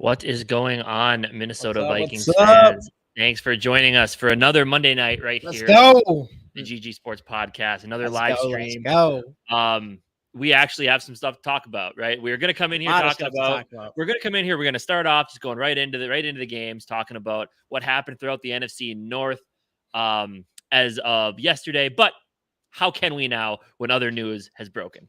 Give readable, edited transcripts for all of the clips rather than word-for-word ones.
What is going on, Minnesota What's Vikings up? fans? Thanks for joining us for another Monday night right Let's here on go. the GG Sports Podcast, another Let's live go. Let's stream. go. We actually have some stuff to talk about, right? We're going to come in A here lot of talking stuff to about talk about. we're going to come in here, we're going to start off just going right into the games, talking about what happened throughout the NFC North as of yesterday, but how can we now when other news has broken?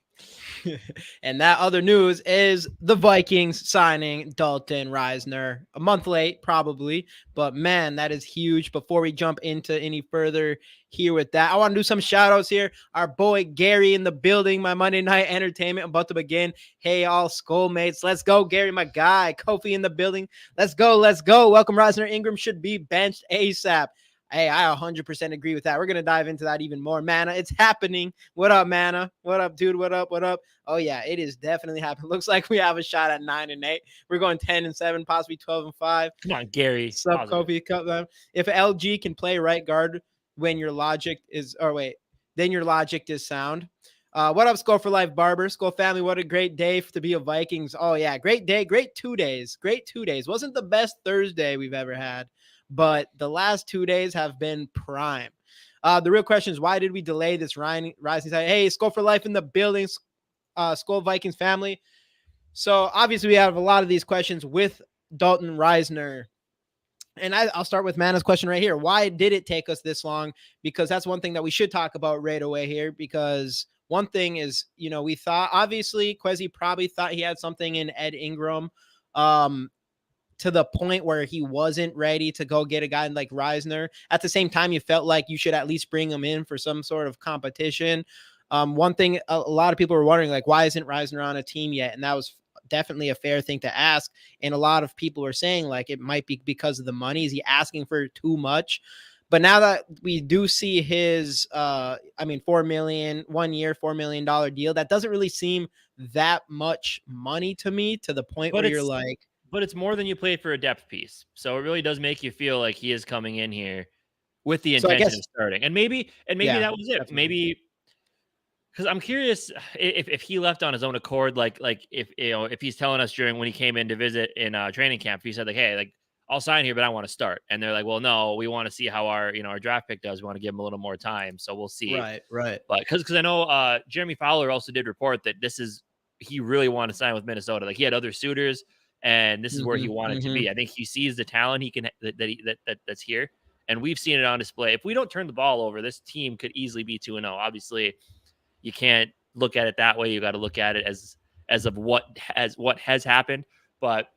And that other news is the Vikings signing Dalton Risner a month late, probably. But man, that is huge. Before we jump into any further here with that, I want to do some shout outs here. Our boy Gary in the building, my Monday night entertainment about to begin. Hey, all schoolmates. Let's go, Gary, my guy. Kofi in the building. Let's go. Let's go. Welcome, Risner. Ingram should be benched ASAP. Hey, I 100% agree with that. We're going to dive into that even more. Mana, it's happening. What up, Mana? What up, dude? What up? What up? Oh, yeah, it is definitely happening. Looks like we have a shot at 9-8. We're going 10-7, possibly 12-5. Come on, Gary. Sub Kofi. If LG can play right guard when your logic is, then your logic is sound. What up, Skull for Life Barber? Skull family, what a great day to be a Vikings. Oh, yeah, great day. Great 2 days. Great 2 days. Wasn't the best Thursday we've ever had, but the last 2 days have been prime. The real question is, why did we delay this rising tide? Hey, Skull for Life in the building, Skull Vikings family. So obviously we have a lot of these questions with Dalton Risner. And I'll start with Mana's question right here. Why did it take us this long? Because that's one thing that we should talk about right away here. Because one thing is, we thought, obviously, Kwesi probably thought he had something in Ed Ingram. To the point where he wasn't ready to go get a guy like Risner. At the same time, you felt like you should at least bring him in for some sort of competition. One thing a lot of people were wondering, like, why isn't Risner on a team yet? And that was definitely a fair thing to ask. And a lot of people were saying, like, it might be because of the money. Is he asking for too much? But now that we do see his, $4 million, 1 year, $4 million deal, that doesn't really seem that much money to me, to the point where you're like, but it's more than you played for a depth piece. So it really does make you feel like he is coming in here with the intention of starting. And maybe that was it. Definitely. Maybe because I'm curious if he left on his own accord, like if he's telling us during when he came in to visit in training camp, he said like, hey, like I'll sign here, but I want to start. And they're like, well, no, we want to see how our draft pick does. We want to give him a little more time. So we'll see. Right. But because I know Jeremy Fowler also did report that he really wanted to sign with Minnesota. Like he had other suitors. And this is where he wanted to be. I think he sees the talent he can that's here, and we've seen it on display. If we don't turn the ball over, this team could easily be 2-0. Obviously, you can't look at it that way. You got to look at it as of what has happened. But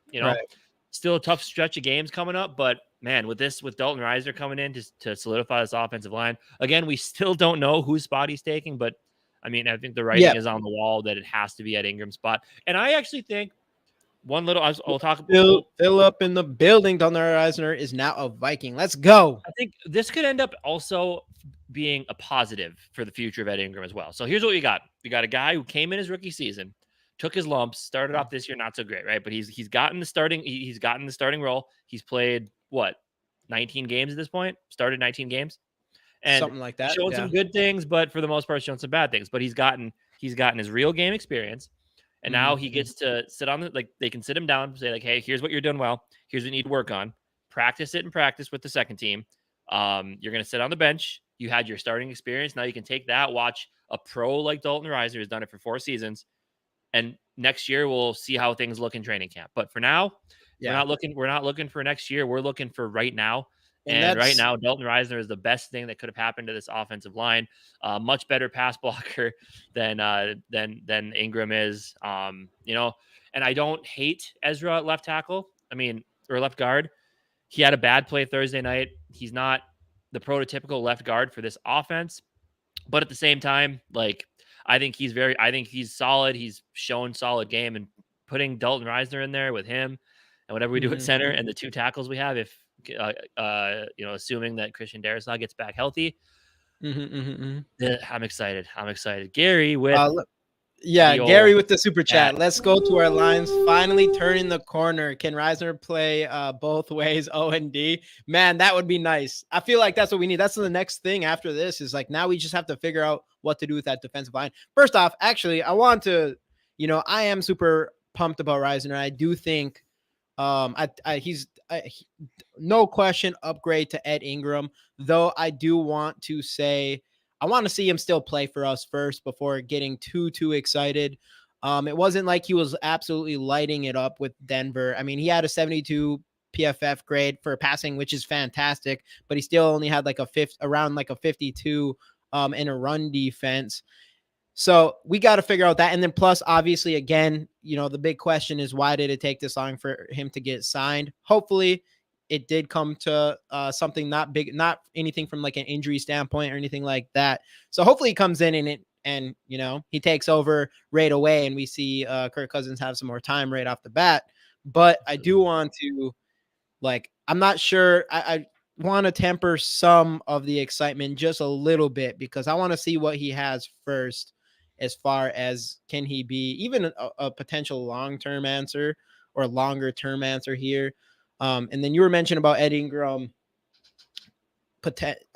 still a tough stretch of games coming up. But man, with Dalton Risner coming in to solidify this offensive line again, we still don't know whose spot he's taking. But I mean, I think the writing is on the wall that it has to be at Ingram's spot, and I actually think. I'll talk about Philip in the building. Dalton Risner is now a Viking. Let's go. I think this could end up also being a positive for the future of Ed Ingram as well. So here's what we got. We got a guy who came in his rookie season, took his lumps, started off this year not so great, right? But he's gotten the starting role. He's played 19 games at this point. Started 19 games. And something like that. Showed some good things, but for the most part shown some bad things. But he's gotten his real game experience. And now he gets to sit on they can sit him down and say like, hey, here's what you're doing well. Here's what you need to work on. Practice with the second team. You're going to sit on the bench. You had your starting experience. Now you can take that, watch a pro like Dalton Risner who's done it for 4 seasons. And next year we'll see how things look in training camp. But for now, we're not looking for next year. We're looking for right now. And right now, Dalton Risner is the best thing that could have happened to this offensive line. Much better pass blocker than Ingram is. And I don't hate Ezra at left tackle. Or left guard. He had a bad play Thursday night. He's not the prototypical left guard for this offense. But at the same time, I think he's solid. He's shown solid game, and putting Dalton Risner in there with him and whatever we do at center and the 2 tackles we have, assuming that Christian Darrisaw gets back healthy, I'm excited. Gary with Gary with the super chat. Let's go to our lines. Finally turning the corner. Can Risner play both ways, O and D? Man, that would be nice. I feel like that's what we need. That's the next thing after this is like now we just have to figure out what to do with that defensive line. First off, actually, I want to, I am super pumped about Risner. I do think He's no question upgrade to Ed Ingram, though I do want to say I want to see him still play for us first before getting too excited. It wasn't like he was absolutely lighting it up with Denver. I mean, he had a 72 PFF grade for passing, which is fantastic, but he still only had like around like a 52 in a run defense. So we got to figure out that. And then plus, obviously, again, the big question is why did it take this long for him to get signed? Hopefully it did come to something not big, not anything from like an injury standpoint or anything like that. So hopefully he comes in and he takes over right away and we see Kirk Cousins have some more time right off the bat. But I do want to, I'm not sure. I want to temper some of the excitement just a little bit because I want to see what he has first as far as can he be even a potential long-term answer or longer-term answer here. And then you were mentioning about Ed Ingram.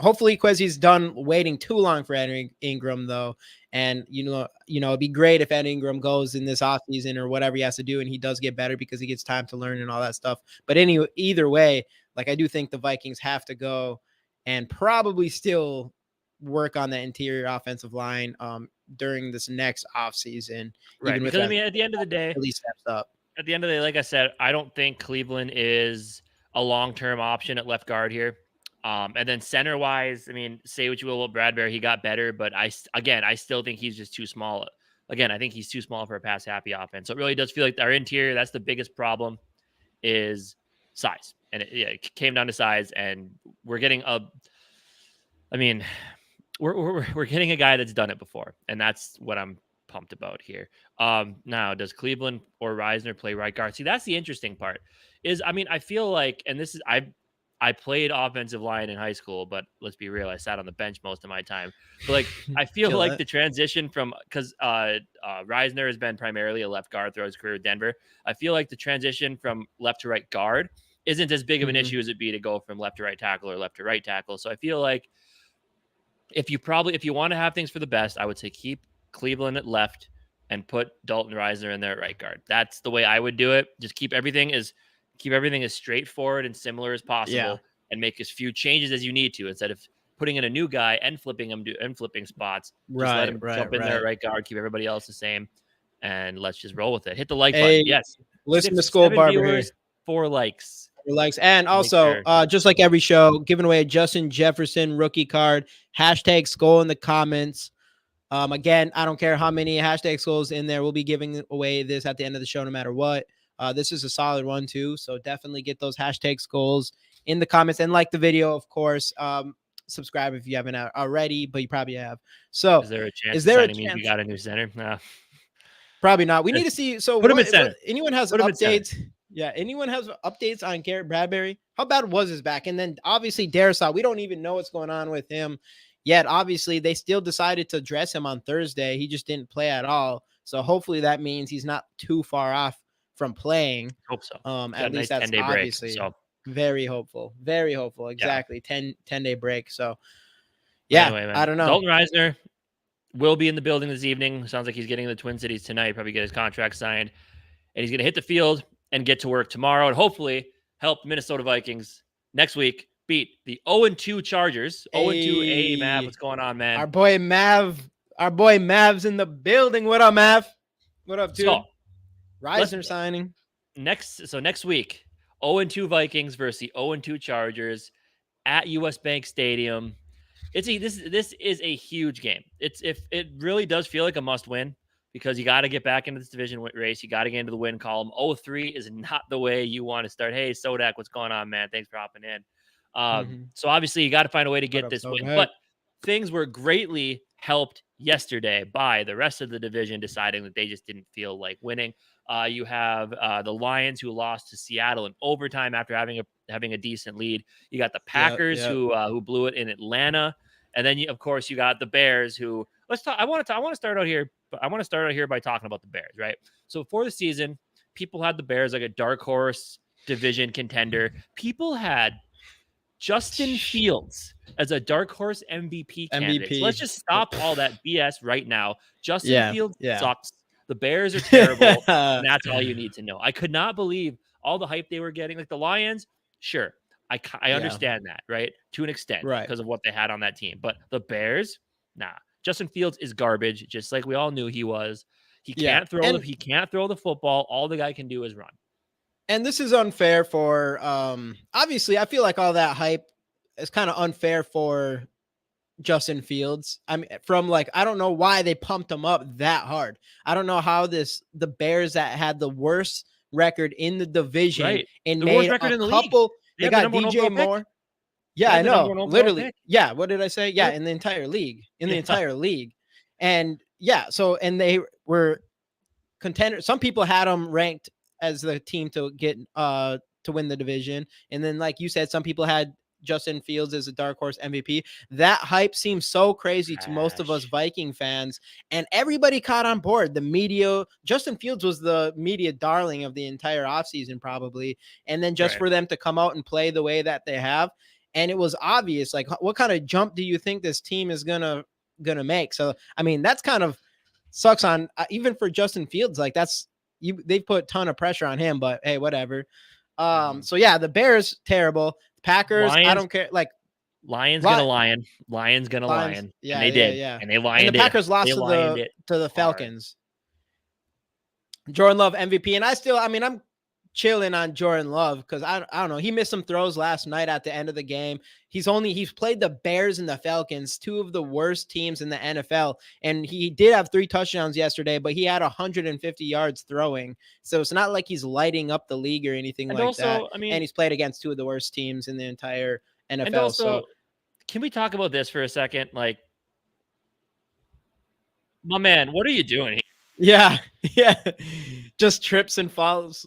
Hopefully Quezzy's done waiting too long for Ed Ingram, though. And, it'd be great if Ed Ingram goes in this offseason or whatever he has to do and he does get better because he gets time to learn and all that stuff. But either way, I do think the Vikings have to go and probably still work on the interior offensive line during this next offseason. Right. Because, at the end of the day, at least steps up. At the end of the day, like I said, I don't think Cleveland is a long-term option at left guard here. And then center-wise, say what you will about Bradbury, he got better, but I still think he's just too small. Again, I think he's too small for a pass-happy offense. So it really does feel like our interior, that's the biggest problem, is size. And it came down to size, and we're getting we're getting a guy that's done it before, and that's what I'm pumped about here. Now, does Cleveland or Risner play right guard? See, that's the interesting part. I feel like, and this is I played offensive line in high school, but let's be real, I sat on the bench most of my time. But I feel like the transition from because Risner has been primarily a left guard throughout his career with Denver. I feel like the transition from left to right guard isn't as big of an issue as it'd be to go from left to right tackle or left to right tackle. So I feel like if you want to have things for the best, I would say keep Cleveland at left and put Dalton Risner in there at right guard. That's the way I would do it. Just keep everything as straightforward and similar as possible, and make as few changes as you need to instead of putting in a new guy and flipping spots. Just let him jump in there at right guard, keep everybody else the same, and let's just roll with it. Hit the like button. Yes. Listen to Skull Barber here. 4 likes. And also, just like every show, giving away a Justin Jefferson rookie card. Hashtag Skull in the comments. Again, I don't care how many hashtag Skulls in there. We'll be giving away this at the end of the show no matter what. This is a solid one too, so definitely get those hashtag Skulls in the comments and like the video, of course. Subscribe if you haven't already, but you probably have. So, is there a chance? Means we got a new center? No, probably not. We need to see. So, put him in center. Anyone has updates? Yeah, anyone has updates on Garrett Bradbury? How bad was his back? And then obviously Darisaw, we don't even know what's going on with him yet. Obviously, they still decided to dress him on Thursday. He just didn't play at all. So hopefully that means he's not too far off from playing. Hope so. At least that's obviously break, so. Very hopeful. Very hopeful. Exactly. Yeah. 10-day break. So yeah, anyway, I don't know. Dalton Risner will be in the building this evening. Sounds like he's getting to the Twin Cities tonight. Probably get his contract signed, and he's going to hit the field and get to work tomorrow and hopefully help the Minnesota Vikings next week beat the 0-2 Chargers. 0-2. Hey, Mav, what's going on, man? Our boy Mav's in the building. What up, Mav? What up, dude? So, Risner signing. Next week, 0-2 Vikings versus the 0-2 Chargers at US Bank Stadium. This is a huge game. It really does feel like a must win because you got to get back into this division race. You got to get into the win column. 0-3 is not the way you want to start. Hey, Sodak, what's going on, man? Thanks for hopping in. So obviously you got to find a way to get this win. But things were greatly helped yesterday by the rest of the division deciding that they just didn't feel like winning. You have the Lions who lost to Seattle in overtime after having a decent lead. You got the Packers who blew it in Atlanta, and then you got the Bears who I want to start out here by talking about the Bears, right? So for the season, people had the Bears like a dark horse division contender. People had Justin Fields as a dark horse MVP candidate. So let's just stop all that BS right now. Justin Fields sucks. The Bears are terrible, and that's all you need to know. I could not believe all the hype they were getting. Like the Lions, sure, I understand that, right? To an extent, Right. because of what they had on that team. But the Bears, nah. Justin Fields is garbage, just like we all knew he was. He can't throw he can't throw the football. All the guy can do is run. And this is unfair for obviously I feel like all that hype is kind of unfair for Justin Fields. I mean, from like, I don't know why they pumped him up that hard. I don't know how the Bears that had the worst record in the division and the made worst record a in the couple. League. They got DJ Moore. Yeah, I know. Literally. Yeah. What did I say? Yeah. In the entire league, the entire league. And yeah. So, and they were contenders. Some people had them ranked as the team to get, to win the division. And then, like you said, some people had Justin Fields as a dark horse MVP. That hype seems so crazy to most of us Viking fans, and everybody caught on board. The media, Justin Fields was the media darling of the entire offseason probably. And then just for them to come out and play the way that they have, and it was obvious, like, what kind of jump do you think this team is gonna make? So, I mean, that's kind of sucks on even for Justin Fields. Like they put a ton of pressure on him, but hey, whatever. So yeah, the Bears terrible. Packers, I don't care. Like Lions gonna lion. Lions gonna lion. Yeah, and they did. Yeah. And they lioned it. The Packers lost to the Falcons. Jordan Love MVP, and I'm chilling on Jordan Love because I don't know. He missed some throws last night at the end of the game. He's played the Bears and the Falcons, two of the worst teams in the NFL. And he did have 3 touchdowns yesterday, but he had 150 yards throwing. So it's not like he's lighting up the league or anything like that. I mean, and he's played against 2 of the worst teams in the entire NFL. And also, can we talk about this for a second? Like, my man, what are you doing here? Yeah. Yeah. Just trips and falls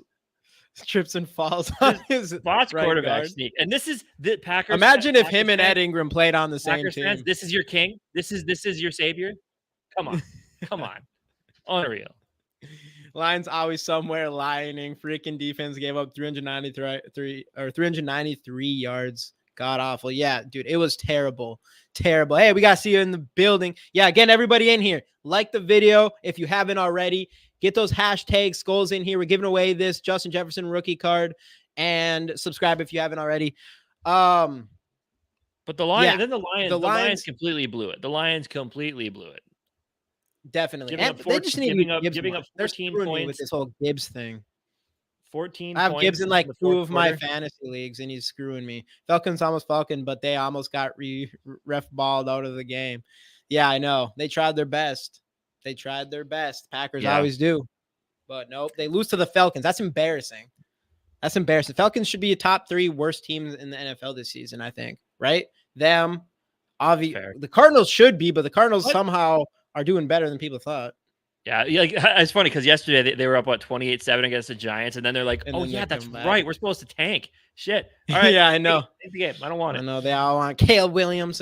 on his quarterback sneak. And this is the Packers. Imagine if him and Ed Ingram played on the same team. Fans, this is your king. This is your savior. Come on. Unreal. Lions always somewhere lioning. Freaking defense gave up 393 yards. God awful. Yeah, dude, it was terrible. Hey, we got to see you in the building. Yeah, again, everybody in here, like the video if you haven't already. Get those hashtag skulls in here. We're giving away this Justin Jefferson rookie card, and subscribe if you haven't already. But the Lions completely blew it. Definitely. Giving up 14 points with this whole Gibbs thing. 14 I have points Gibbs in like 2 of my fantasy leagues, and he's screwing me. Falcons almost Falcon, but they almost got ref balled out of the game. Yeah, I know. They tried their best. Packers always do. But nope, they lose to the Falcons. That's embarrassing. Falcons should be a top 3 worst teams in the NFL this season, I think. Right? Them, the Cardinals should be, but the Cardinals somehow are doing better than people thought. Yeah, like, it's funny because yesterday they were up 28-7 against the Giants, and then they're like, "Oh yeah, that's right. We're supposed to tank." Shit. All right. Yeah, I know. Take the game. I don't want it. I know they all want Caleb Williams.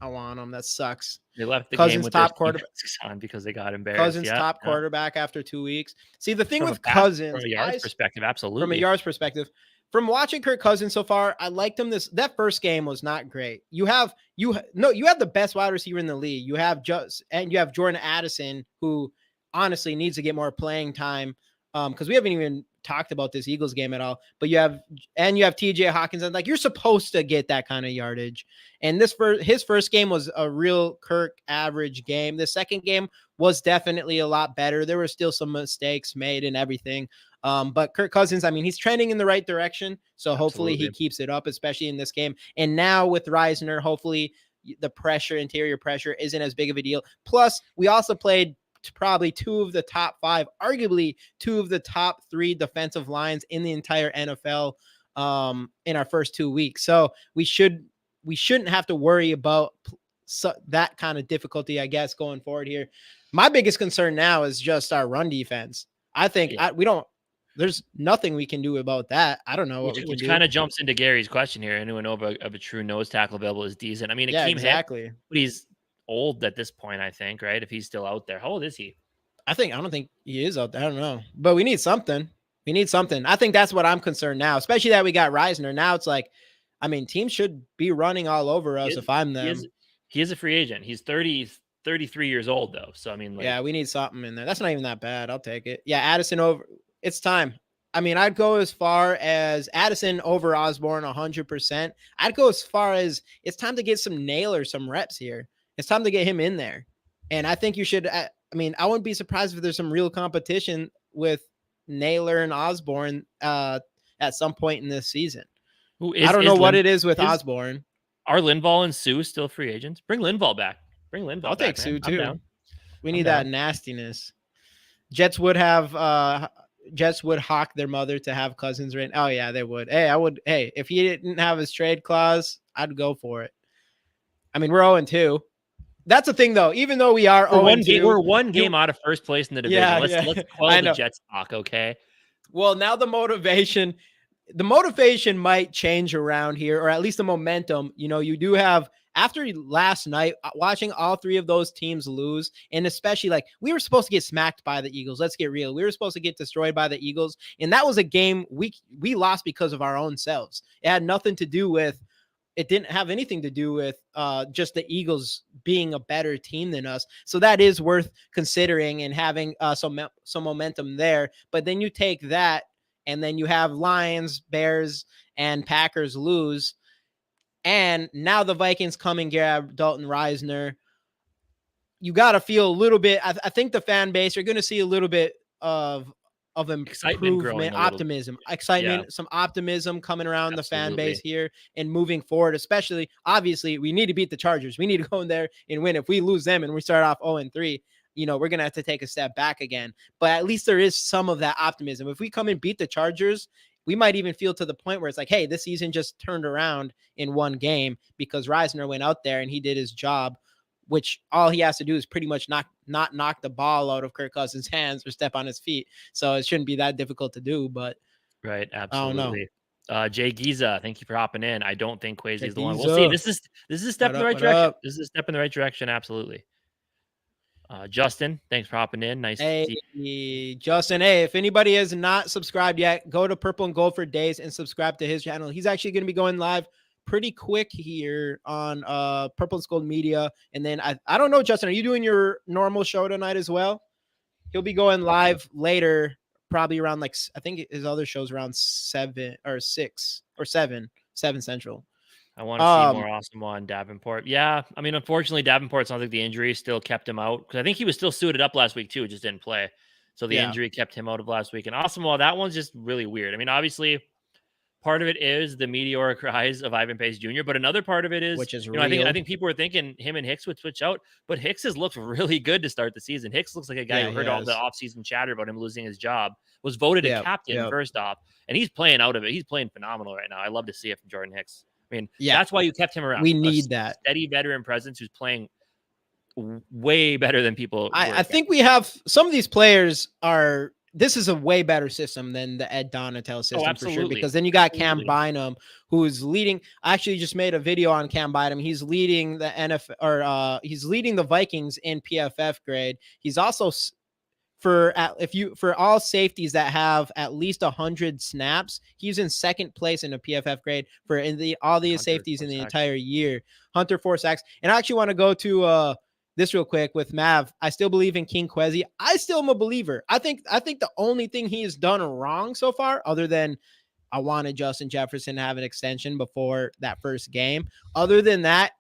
I want him. That sucks. They left the Cousins game with top quarterback on because they got embarrassed. Cousins top quarterback after 2 weeks. See, the thing with Cousins, from a yards perspective, absolutely. From a yards perspective, from watching Kirk Cousins so far, I liked him. That first game was not great. You have the best wide receiver in the league. You have Jordan Addison, who honestly needs to get more playing time. Because we haven't even talked about this Eagles game at all. But you have TJ Hawkins, and like, you're supposed to get that kind of yardage. And his first game was a real Kirk average game. The second game was definitely a lot better. There were still some mistakes made and everything. But Kirk Cousins, I mean, he's trending in the right direction. So hopefully he keeps it up, especially in this game. And now with Risner, hopefully the interior pressure isn't as big of a deal. Plus, we also played probably 2 of the top 5, arguably 2 of the top 3 defensive lines in the entire NFL in our first 2 weeks. So we shouldn't have to worry about that kind of difficulty, I guess, going forward here. My biggest concern now is just our run defense. I think there's nothing we can do about that. I don't know what we can do. Which kind of jumps into Gary's question here. Anyone know of a true nose tackle available is decent? I mean, exactly. But he's old at this point, I think, right? If he's still out there. How old is he? I don't think he is out there. I don't know. But we need something. I think that's what I'm concerned now, especially that we got Risner. Now it's like, I mean, teams should be running all over us if I'm them. He is a free agent. He's 33 years old, though. So, I mean, yeah, we need something in there. That's not even that bad. I'll take it. Yeah, Addison over. It's time. I mean, I'd go as far as Addison over Osborne 100%. I'd go as far as it's time to get some Naylor some reps here. It's time to get him in there. And I think you should, I mean, I wouldn't be surprised if there's some real competition with Naylor and Osborne at some point in this season. I don't know what it is with Osborne. Are Linval and Sue still free agents? Bring Linval back. Bring Linval back. I'll take Sue too. Down. We need that nastiness. Jets would hawk their mother to have Cousins right. Oh yeah, they would. Hey, if he didn't have his trade clause, I'd go for it. I mean, we're 0-2. That's the thing, though. Even though we are 0-2, we're one game out of first place in the division. Let's quell the Jets talk, okay? Well, now the motivation might change around here, or at least the momentum. You know, you do have, after last night, watching all three of those teams lose, and especially like we were supposed to get smacked by the Eagles. Let's get real. We were supposed to get destroyed by the Eagles, and that was a game we lost because of our own selves. It had nothing to do with. It didn't have anything to do with just the Eagles being a better team than us. So that is worth considering and having some momentum there. But then you take that, and then you have Lions, Bears, and Packers lose. And now the Vikings come and grab Dalton Risner. You got to feel a little bit. I think the fan base, you're going to see a little bit of improvement, optimism, some optimism coming around the fan base here and moving forward. Especially, obviously, we need to beat the Chargers. We need to go in there and win. If we lose them and we start off 0-3, you know, we're going to have to take a step back again. But at least there is some of that optimism. If we come and beat the Chargers, we might even feel to the point where it's like, hey, this season just turned around in one game because Risner went out there and he did his job, which all he has to do is pretty much not knock the ball out of Kirk Cousins' hands or step on his feet. So it shouldn't be that difficult to do, but right. Absolutely. Jay Giza, thank you for hopping in. I don't think Kwesi is the one. Giza. We'll see. This is a step in the right direction. This is a step in the right direction. Absolutely. Justin, thanks for hopping in. Nice to see you. Justin, hey, if anybody has not subscribed yet, go to Purple and Gold for Days and subscribe to his channel. He's actually going to be going live pretty quick here on Purple and Gold Media. And then I don't know, Justin, are you doing your normal show tonight as well? He'll be going live later, probably around like, I think his other show's around 7 Central. I want to see more awesome on Davenport. Yeah, I mean, unfortunately, Davenport sounds like the injury still kept him out because I think he was still suited up last week too, just didn't play. So the injury kept him out of last week. And Asamoah, that one's just really weird. I mean, obviously, part of it is the meteoric rise of Ivan Pace Jr., but another part of it is, which is real. I think people were thinking him and Hicks would switch out, but Hicks has looked really good to start the season. Hicks looks like a guy who heard all the offseason chatter about him losing his job, was voted a captain first off, and he's playing out of it. He's playing phenomenal right now. I love to see it from Jordan Hicks. I mean, that's why you kept him around. We need that steady veteran presence who's playing way better than people. I think we have some of these players are. This is a way better system than the Ed Donatel system for sure. Because then you got Cam Bynum, who is leading. I actually just made a video on Cam Bynum. He's leading the NFL, or he's leading the Vikings in PFF grade. He's also for all safeties that have at least 100 snaps, he's in second place in the PFF grade for all the safeties in the entire year. Hunter 4 sacks. And I actually want to go to this real quick with Mav. I still believe in King Kwesi. I still am a believer. I think the only thing he has done wrong so far, other than I wanted Justin Jefferson to have an extension before that first game. Other than that,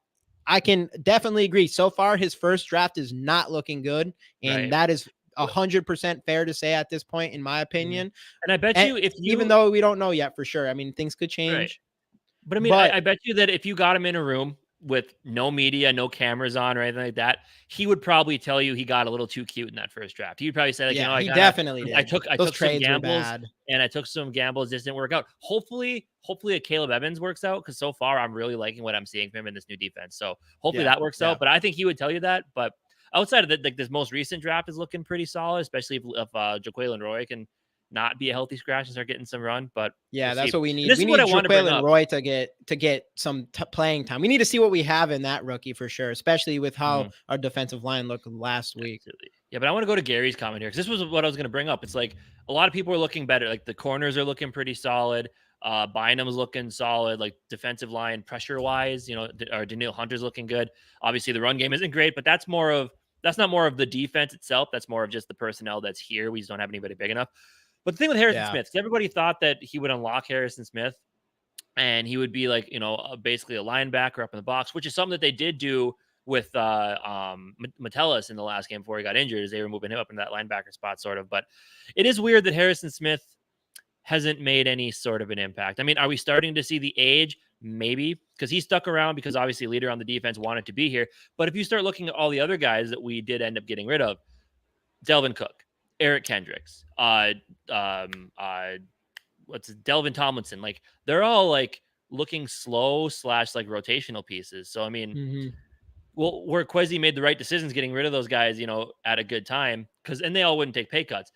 I can definitely agree. So far, his first draft is not looking good. And that is 100% fair to say at this point, in my opinion. And I bet you, even though we don't know yet for sure, I mean, things could change. Right. But I mean, I bet you that if you got him in a room with no media, no cameras on or anything like that, he would probably tell you he got a little too cute in that first draft. He'd probably say, like, he definitely did. I took some gambles and I took some gambles. This didn't work out. Hopefully a Caleb Evans works out, because so far I'm really liking what I'm seeing from him in this new defense. So hopefully that works out. But I think he would tell you that. But outside of that, like, this most recent draft is looking pretty solid, especially if Jaquelin Roy can not be a healthy scratch and start getting some run. But that's what we need. We need Jaquelin Roy to get some playing time. We need to see what we have in that rookie for sure, especially with how our defensive line looked last week. Absolutely. Yeah, but I want to go to Gary's comment here, because this was what I was going to bring up. It's like a lot of people are looking better. Like the corners are looking pretty solid. Bynum's looking solid, like defensive line pressure wise, or Daniil Hunter's looking good. Obviously the run game isn't great, but that's not more of the defense itself. That's more of just the personnel that's here. We just don't have anybody big enough. But the thing with Harrison Yeah. Smith, everybody thought that he would unlock Harrison Smith and he would be like, basically a linebacker up in the box, which is something that they did do with Metellus in the last game before he got injured, as they were moving him up in that linebacker spot, sort of. But it is weird that Harrison Smith hasn't made any sort of an impact. I mean, are we starting to see the age? Maybe, because he stuck around because obviously leader on the defense wanted to be here. But if you start looking at all the other guys that we did end up getting rid of, Delvin Cook, Eric Kendricks, Delvin Tomlinson, like they're all like looking slow / like rotational pieces. So I mean, well, where Kwesi made the right decisions getting rid of those guys, at a good time, and they all wouldn't take pay cuts.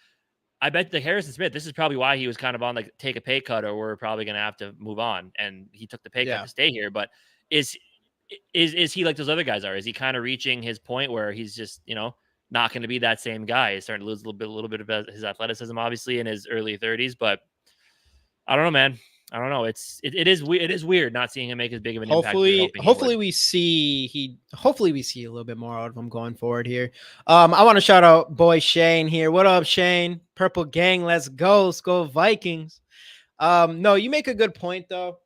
I bet the Harrison Smith, this is probably why he was kind of on like take a pay cut or we're probably going to have to move on. And he took the pay cut to stay here. But is he like those other guys are? Is he kind of reaching his point where he's just, not going to be that same guy? He's starting to lose a little bit of his athleticism, obviously in his early 30s, but I don't know, man. I don't know. It is weird not seeing him make as big of an impact. Hopefully we see a little bit more out of him going forward here. I want to shout out boy Shane here. What up, Shane? Purple Gang, let's go. Let's go Vikings. No, you make a good point though.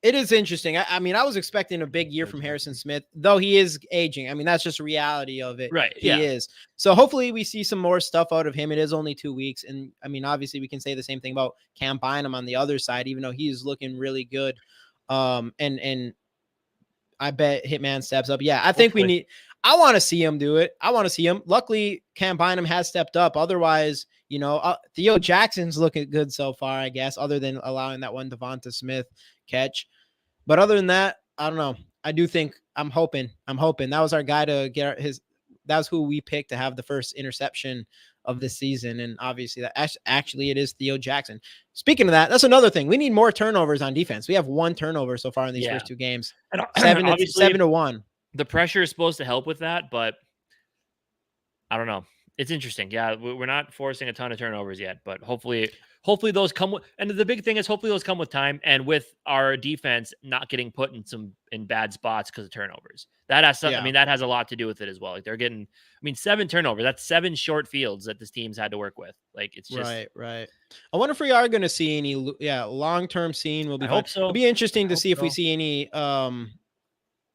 It is interesting. I mean, I was expecting a big year from Harrison Smith, though he is aging. I mean, that's just reality of it. Right. He is. So hopefully we see some more stuff out of him. It is only 2 weeks. And I mean, obviously we can say the same thing about Cam Bynum on the other side, even though he's looking really good. And I bet Hitman steps up. Yeah, I think I want to see him do it. I want to see him. Luckily, Cam Bynum has stepped up. Otherwise, Theo Jackson's looking good so far, I guess, other than allowing that one Devonta Smith catch. But other than that, I don't know. I'm hoping that was our guy to get that was who we picked to have the first interception of the season. And obviously that actually it is Theo Jackson. Speaking of that, that's another thing. We need more turnovers on defense. We have 1 turnover so far in these first 2 games. 7-1. The pressure is supposed to help with that, but I don't know. It's interesting. Yeah, we're not forcing a ton of turnovers yet, but hopefully those come with, and the big thing is hopefully those come with time and with our defense not getting put in bad spots because of turnovers. That has I mean, that has a lot to do with it as well. Like they're getting, 7 turnovers. That's 7 short fields that this team's had to work with. Like it's just right. I wonder if we are going to see any long-term scene. Will be hope so. It'll be interesting to see if we see any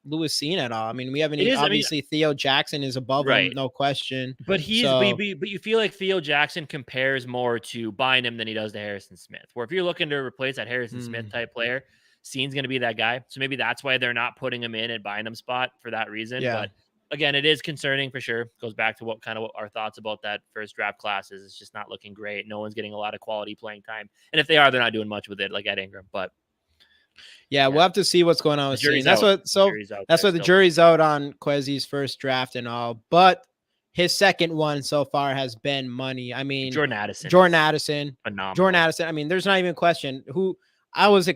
Lewis Seen at all. I mean, we haven't obviously Theo Jackson is above him, no question. But but you feel like Theo Jackson compares more to Bynum than he does to Harrison Smith. Where if you're looking to replace that Harrison Smith type player, Seen's going to be that guy. So maybe that's why they're not putting him in at Bynum's spot for that reason. Yeah. But again, it is concerning for sure. Goes back to what our thoughts about that first draft class is. It's just not looking great. No one's getting a lot of quality playing time. And if they are, they're not doing much with it, like Ed Ingram. But we'll have to see what's going on with Seen. That's what the jury's out on Kwesi's first draft and all. But his second one so far has been money. I mean, Jordan Addison, phenomenal. Jordan Addison. I mean, there's not even a question. I was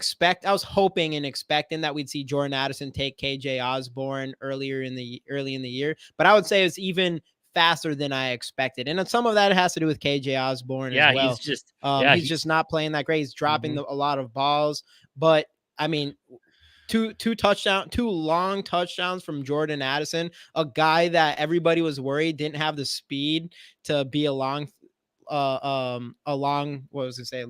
hoping and expecting that we'd see Jordan Addison take KJ Osborne early in the year, but I would say it's even faster than I expected, and some of that has to do with KJ Osborne as well. He's just not playing that great. He's dropping a lot of balls, but I mean, two long touchdowns from Jordan Addison, a guy that everybody was worried didn't have the speed to be a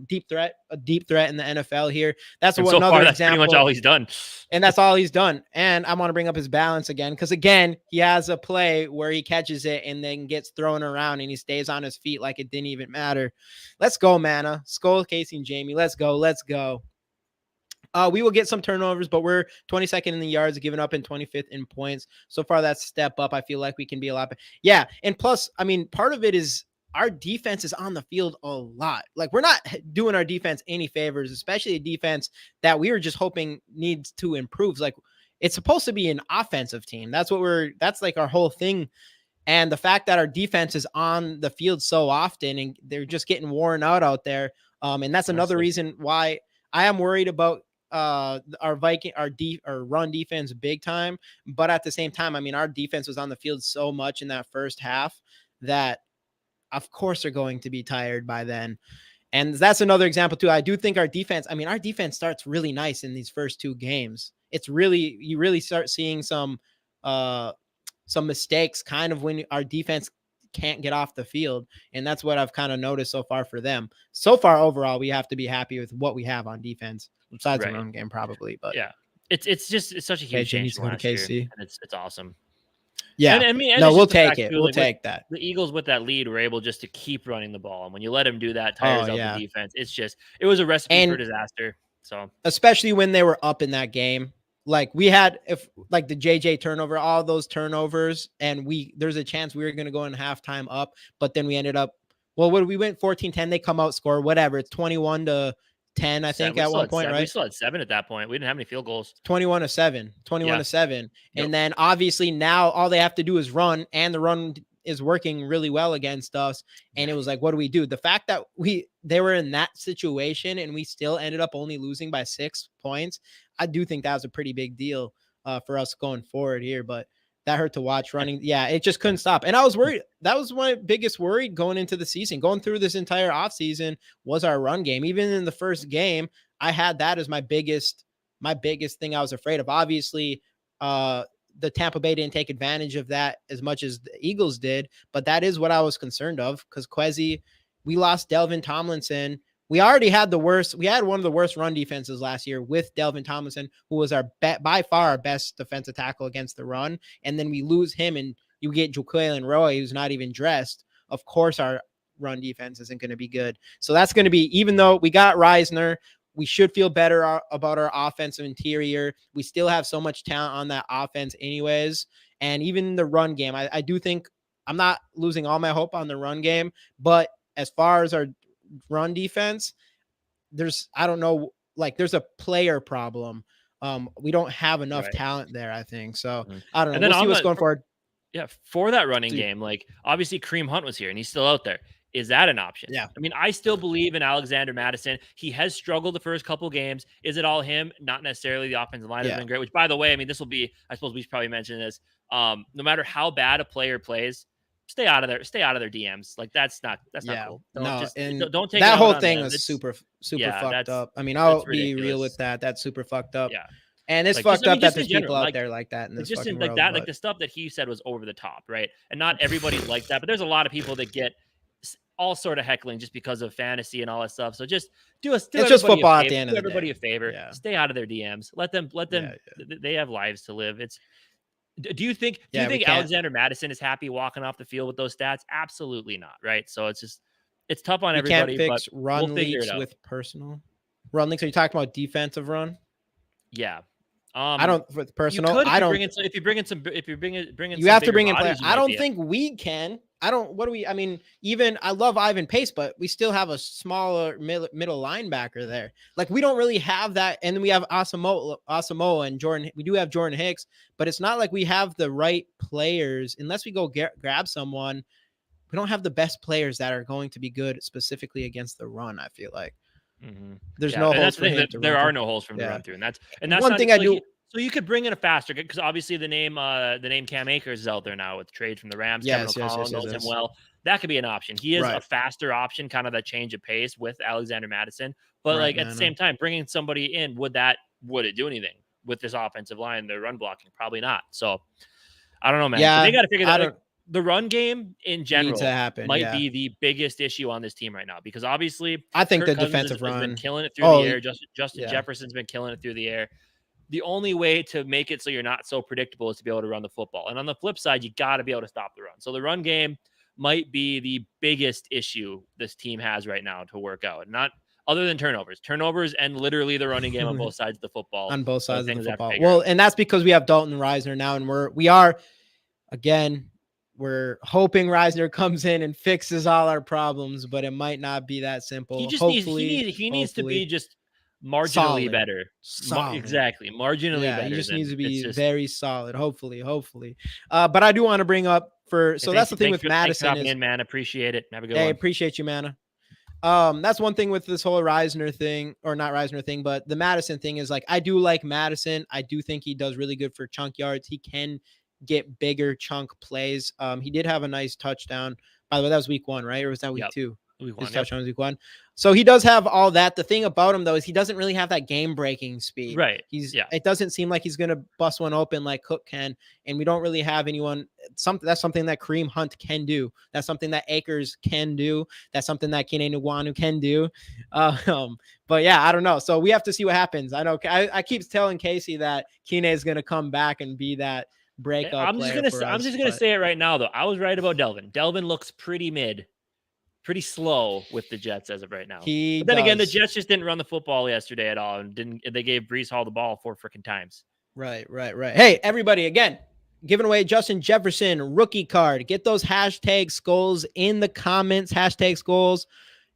deep threat in the NFL here. That's another example. That's pretty much all he's done. And that's all he's done. And I want to bring up his balance again, because again, he has a play where he catches it and then gets thrown around and he stays on his feet like it didn't even matter. Let's go, Manna. Skull, Casey, and Jamie. Let's go. We will get some turnovers, but we're 22nd in the yards, giving up in 25th in points. So far, that's step up. I feel like we can be a lot better. Yeah, and plus, I mean, part of it is our defense is on the field a lot. Like, we're not doing our defense any favors, especially a defense that we were just hoping needs to improve. Like, it's supposed to be an offensive team. That's like our whole thing. And the fact that our defense is on the field so often and they're just getting worn out there. And that's another reason why I am worried about our run defense big time. But at the same time, I mean, our defense was on the field so much in that first half that of course they're going to be tired by then. And that's another example too. I do think our defense starts really nice in these first 2 games. You really start seeing some mistakes kind of when our defense can't get off the field. And that's what I've kind of noticed so far for them. So far, overall, we have to be happy with what we have on defense, besides the run game, probably. But yeah, it's such a huge change from last year, and it's awesome. Yeah, and I mean, no, we'll take it. We'll take that. The Eagles with that lead were able just to keep running the ball, and when you let them do that, tires out the defense. It was a recipe for disaster. So especially when they were up in that game, like we had, like the JJ turnover, all those turnovers, and there's a chance we were going to go in halftime up, but then we ended up, we went 14-10. They come out, score whatever. It's 21-10, I think, at one point, right? We still had 7 at that point. We didn't have any field goals. 21-7. And then obviously now all they have to do is run, and the run is working really well against us. And it was like, what do we do? The fact that they were in that situation and we still ended up only losing by 6 points, I do think that was a pretty big deal for us going forward here. But that hurt to watch running. Yeah, it just couldn't stop. And I was worried. That was my biggest worry going into the season. Going through this entire offseason was our run game. Even in the first game, I had that as my biggest thing I was afraid of. Obviously, the Tampa Bay didn't take advantage of that as much as the Eagles did, but that is what I was concerned of, because we lost Delvin Tomlinson. We already had one of the worst run defenses last year with Delvin Tomlinson, who was by far our best defensive tackle against the run. And then we lose him, and you get Jaquelin Roy, who's not even dressed. Of course, our run defense isn't going to be good. So that's going to be, even though we got Risner, we should feel better about our offensive interior. We still have so much talent on that offense anyways. And even the run game, I do think I'm not losing all my hope on the run game, but as far as our run defense, there's a player problem. We don't have enough talent there, I think. So I don't know. We'll see what's going forward. Yeah, for that running game, like obviously Kareem Hunt was here and he's still out there. Is that an option? Yeah. I mean, I still believe in Alexander Mattison. He has struggled the first couple games. Is it all him? Not necessarily. The offensive line has been great, which, by the way, I mean, this will be, I suppose we should probably mention this. No matter how bad a player plays, stay out of their DMs. Like that's not cool. Don't take that whole thing is super fucked up. I mean, I'll be real with that. That's super fucked up. Yeah. And it's fucked up that there's people out there like that in this fucking world. Like the stuff that he said was over the top, right? And not everybody's like that, but there's a lot of people that get all sort of heckling just because of fantasy and all that stuff. So just it's just football at the end of the day. Do everybody a favor. Yeah. Stay out of their DMs. Let them. They have lives to live. Do you think Alexander Mattison is happy walking off the field with those stats? Absolutely not. Right. So it's tough on everybody. Can't fix run leaks with personal run leaks. Are you talking about defensive run? Yeah. I don't with personal. If you bring in some, you have to bring in players. I don't think we can. I love Ivan Pace, but we still have a smaller middle linebacker there. Like we don't really have that. And then we have Asamoah and Jordan. We do have Jordan Hicks, but it's not like we have the right players unless we go grab someone. We don't have the best players that are going to be good specifically against the run. I feel like. Mm-hmm. There's no holes for him. There are no holes for him to run through, and that's one thing I do. So you could bring in a faster, because obviously the name Cam Akers is out there now with trade from the Rams. Yes. Knows him well. That could be an option. He is a faster option, kind of that change of pace with Alexander Mattison. But at the same time, bringing somebody in, would it do anything with this offensive line? Their run blocking, probably not. So I don't know, man. Yeah, they got to figure that out. The run game in general might be the biggest issue on this team right now, because obviously I think Kirk the Cousins defensive run has been killing it through the air. Justin Jefferson's been killing it through the air. The only way to make it so you're not so predictable is to be able to run the football. And on the flip side, you got to be able to stop the run. So the run game might be the biggest issue this team has right now to work out. Not other than turnovers and literally the running game on both sides of the football. On both sides of the football. Well, and that's because we have Dalton and Risner now, and we're hoping Risner comes in and fixes all our problems, but it might not be that simple. He needs to be just marginally better. Exactly. Marginally better. He just needs to be very solid. Hopefully. But I do want to bring up that's the thing with Madison. Thanks for man. Appreciate it. Have a good one. Hey, appreciate you, man. That's one thing with this whole Risner thing, or not Risner thing, but the Madison thing is I do like Madison. I do think he does really good for chunk yards. He can get bigger chunk plays. He did have a nice touchdown. By the way, that was week 1, right? Or was that week 2? His touchdown was week 1. So he does have all that. The thing about him though is he doesn't really have that game breaking speed. Right. It doesn't seem like he's gonna bust one open like Cook can, and we don't really have anyone. that's something that Kareem Hunt can do. That's something that Akers can do. That's something that Kene Nwanu can do. But yeah, I don't know. So we have to see what happens. I know I keep telling Casey that Kene is going to come back and be that breakout I'm just gonna say it right now, though. I was right about Delvin. Delvin looks pretty mid, pretty slow with the Jets as of right now. But then again, the Jets just didn't run the football yesterday at all, and they gave Breece Hall the ball 4 freaking times. Right. Hey, everybody, again, giving away Justin Jefferson rookie card. Get those hashtag skulls in the comments, hashtag skulls,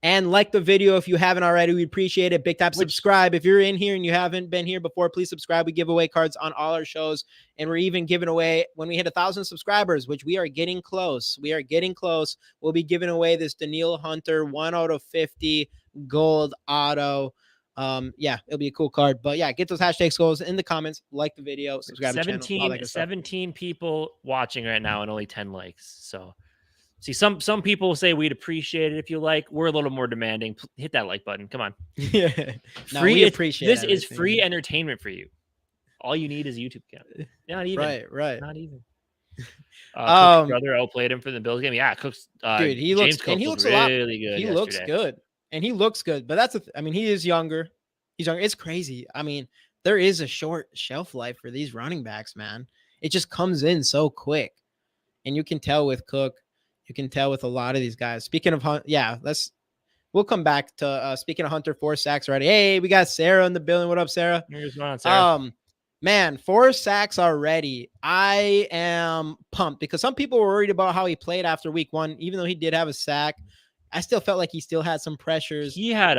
and like the video if you haven't already. We appreciate it. Big time subscribe. If you're in here and you haven't been here before, please subscribe. We give away cards on all our shows, and we're even giving away when we hit 1,000 subscribers, which we are getting close. We'll be giving away this Danielle Hunter 1/50 gold auto. Yeah, it'll be a cool card. But yeah, get those hashtag skulls in the comments, like the video, subscribe to the channel. 17 people watching right now and only 10 likes. So see, some people say we'd appreciate it if you like. We're a little more demanding. Hit that like button. Come on. Yeah. We appreciate this. Is free entertainment for you. All you need is a YouTube account. Not even. Right. Not even. Cook's brother outplayed him for the Bills game. Yeah, Cook's dude, he looks really good. He looks good. And he looks good. But that's he is younger. He's younger. It's crazy. I mean, there is a short shelf life for these running backs, man. It just comes in so quick. And you can tell with Cook. You can tell with a lot of these guys. Speaking of Hunt, we'll come back to speaking of Hunter, 4 sacks already. Hey, we got Sarah in the building. What up, Sarah? Here's one, Sarah. Man, 4 sacks already. I am pumped because some people were worried about how he played after week 1, even though he did have a sack. I still felt like he still had some pressures. He had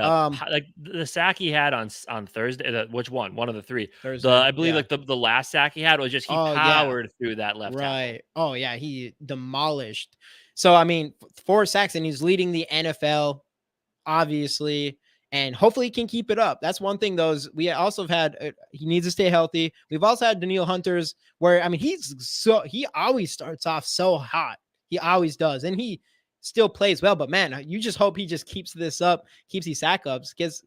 like the sack he had on Thursday. Which one? One of the 3. Thursday, I believe like the last sack he had was just he powered through that left. Right. Tackle. Oh yeah, he demolished. So 4 sacks and he's leading the NFL, obviously, and hopefully he can keep it up. That's one thing. We also have had. He needs to stay healthy. We've also had Danielle Hunters where he always starts off so hot. He always does, and he still plays well, but man, you just hope he just keeps this up, keeps these sack ups, gets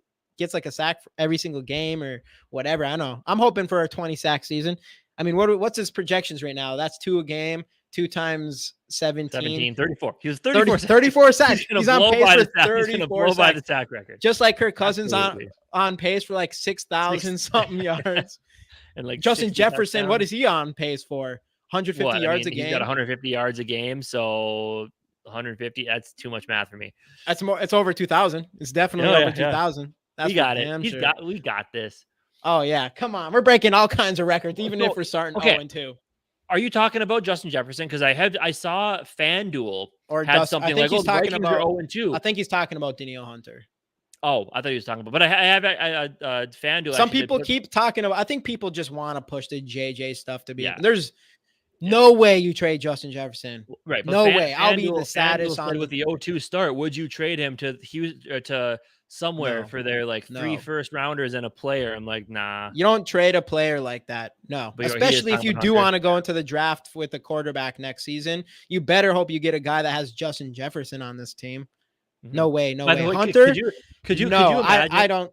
like a sack for every single game or whatever. I know. I'm hoping for a 20 sack season. What's his projections right now? That's 2 a game, 2 times 17, 34. He was 34 sacks. He's on pace for 34 sacks. By the sack record. Just like Kirk Cousins on pace for like 6,000 something yards. And like Justin Jefferson, what is he on pace for? 150 yards a game. He's got 150 yards a game, so 150. That's too much math for me. That's more. It's over 2,000. It's definitely over 2,000. We got it. We got this. Oh yeah, come on. We're breaking all kinds of records, even if we're starting 0-2. Are you talking about Justin Jefferson? Because I saw FanDuel had something like the Vikings are 0-2. I think he's talking about Danielle Hunter. Oh, I thought he was talking about, but I have FanDuel. Some people keep talking about. I think people just want to push the JJ stuff to be. Yeah. There's no way you trade Justin Jefferson. Right. No way. I'll be the saddest on with the 0-2 start. Would you trade him to Houston to somewhere for their 3 first rounders and a player? I'm like, nah. You don't trade a player like that. No. But especially if you do want to go into the draft with a quarterback next season, you better hope you get a guy that has Justin Jefferson on this team. Mm-hmm. No way. Hunter. Could you imagine? I don't.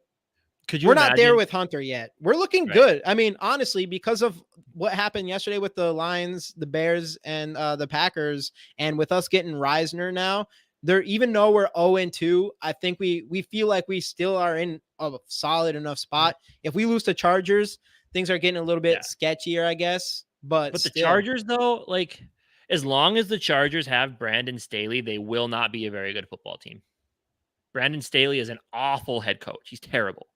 We're not there with Hunter yet. We're looking good. Honestly, because of what happened yesterday with the Lions, the Bears, and the Packers, and with us getting Risner now, even though we're 0-2, I think we feel like we still are in a solid enough spot. If we lose to Chargers, things are getting a little bit sketchier, I guess. But the Chargers, though, as long as the Chargers have Brandon Staley, they will not be a very good football team. Brandon Staley is an awful head coach. He's terrible.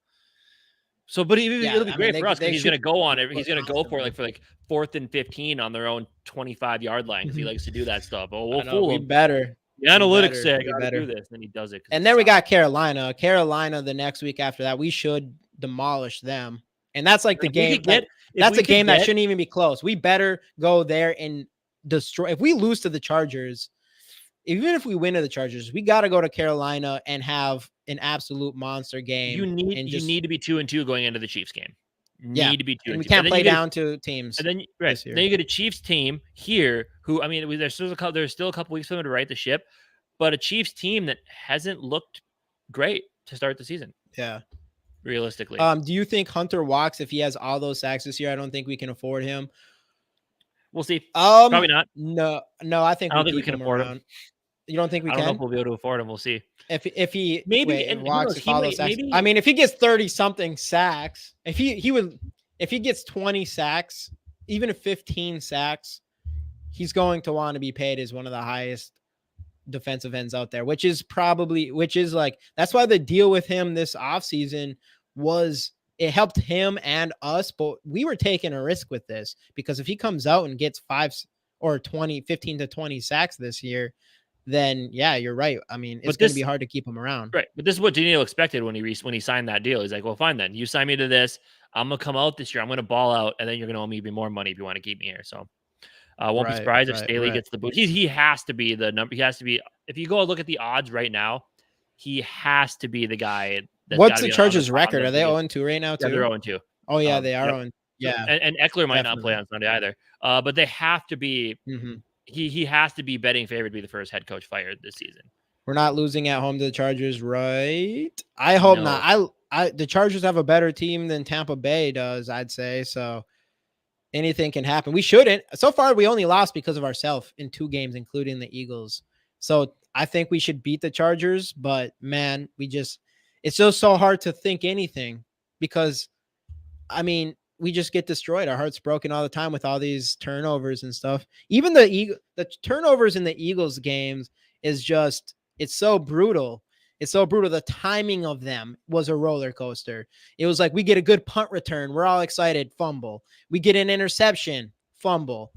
So, but it'll be great for us because he's going to go on it. He's going to go for 4th and 15 on their own 25-yard line because he likes to do that stuff. Oh, we'll fool him. Better. The analytics say I got to do this, and then he does it. And then we got Carolina. Carolina the next week after that, we should demolish them. And that's the game. That's a game that shouldn't even be close. We better go there and destroy. If we lose to the Chargers, even if we win to the Chargers, we got to go to Carolina and have an absolute monster game. You need to be 2-2 going into the Chiefs game. Need to be 2-2. We can't play down to teams. And then then you get a Chiefs team here who there's still a couple weeks for them to right the ship, but a Chiefs team that hasn't looked great to start the season. Yeah, realistically. Do you think Hunter walks if he has all those sacks this year? I don't think we can afford him. We'll see. Probably not. No, I think I don't we think we keep can him afford him. around. You don't think we I don't know if can? we'll be able to afford him. We'll see. If he Maybe, wait and who walks, knows? if He follow might sacks. I mean, if he gets 30 something sacks, if he gets 20 sacks, even if 15 sacks, he's going to want to be paid as one of the highest defensive ends out there, which is like, that's why the deal with him this offseason was, it helped him and us, but we were taking a risk with this, because if he comes out and gets 15 to 20 sacks this year, then yeah, you're right. I mean, it's going to be hard to keep him around. Right. But this is what Daniel expected when he signed that deal. He's like, well, fine then. You sign me to this. I'm going to come out this year. I'm going to ball out, and then you're going to owe me even more money if you want to keep me here. So won't be surprised if Staley gets the boot. He has to be the number. He has to be. If you go look at the odds right now, he has to be the guy. What's the Chargers' record? Are they 0-2 right now too? Yeah, they're 0-2. Oh yeah, they are 0. Yeah, and Eckler might not play on Sunday either. But they have to be. Mm-hmm. He has to be betting favorite to be the first head coach fired this season. We're not losing at home to the Chargers, right? I hope not. The Chargers have a better team than Tampa Bay does, I'd say. So anything can happen. We shouldn't. So far, we only lost because of ourselves in 2 games, including the Eagles. So I think we should beat the Chargers. But man, it's just so hard to think anything, because I mean, we just get destroyed. Our heart's broken all the time with all these turnovers and stuff. Even the turnovers in the Eagles games is just, it's so brutal. It's so brutal. The timing of them was a roller coaster. It was like, we get a good punt return, we're all excited, fumble. We get an interception, fumble.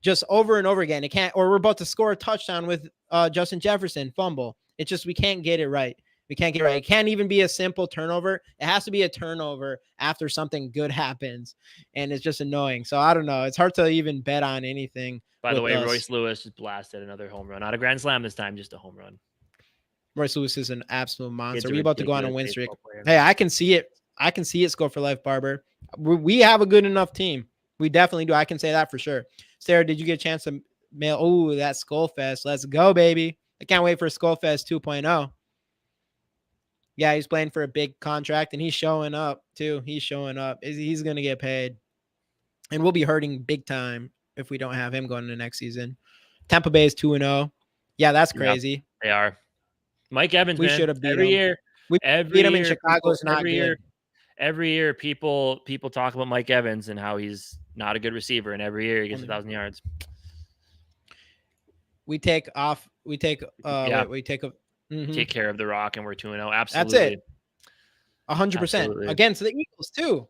Just over and over again. Or we're about to score a touchdown with Justin Jefferson, fumble. It's just, we can't get it right. We can't get it right. It can't even be a simple turnover. It has to be a turnover after something good happens, and it's just annoying. So I don't know. It's hard to even bet on anything. By the way, Royce Lewis just blasted another home run. Not a grand slam this time, just a home run. Royce Lewis is an absolute monster. We're about to go on a win streak. Hey, I can see it. Score for life, Barber. We have a good enough team. We definitely do. I can say that for sure. Sarah, did you get a chance to mail? Oh, that Skullfest. Let's go, baby. I can't wait for Skullfest 2.0. Yeah, he's playing for a big contract, and he's showing up too. He's showing up. He's going to get paid. And we'll be hurting big time if we don't have him going into next season. Tampa Bay is 2-0. Yeah, that's crazy. Yeah, they are. Mike Evans, we should have beat every him. year. We beat him in Chicago. Every year, people talk about Mike Evans and how he's not a good receiver, and every year he gets 1,000 yards. We take off. We take. Take care of the rock, and we're 2-0. Absolutely. That's it. 100% against the Eagles too.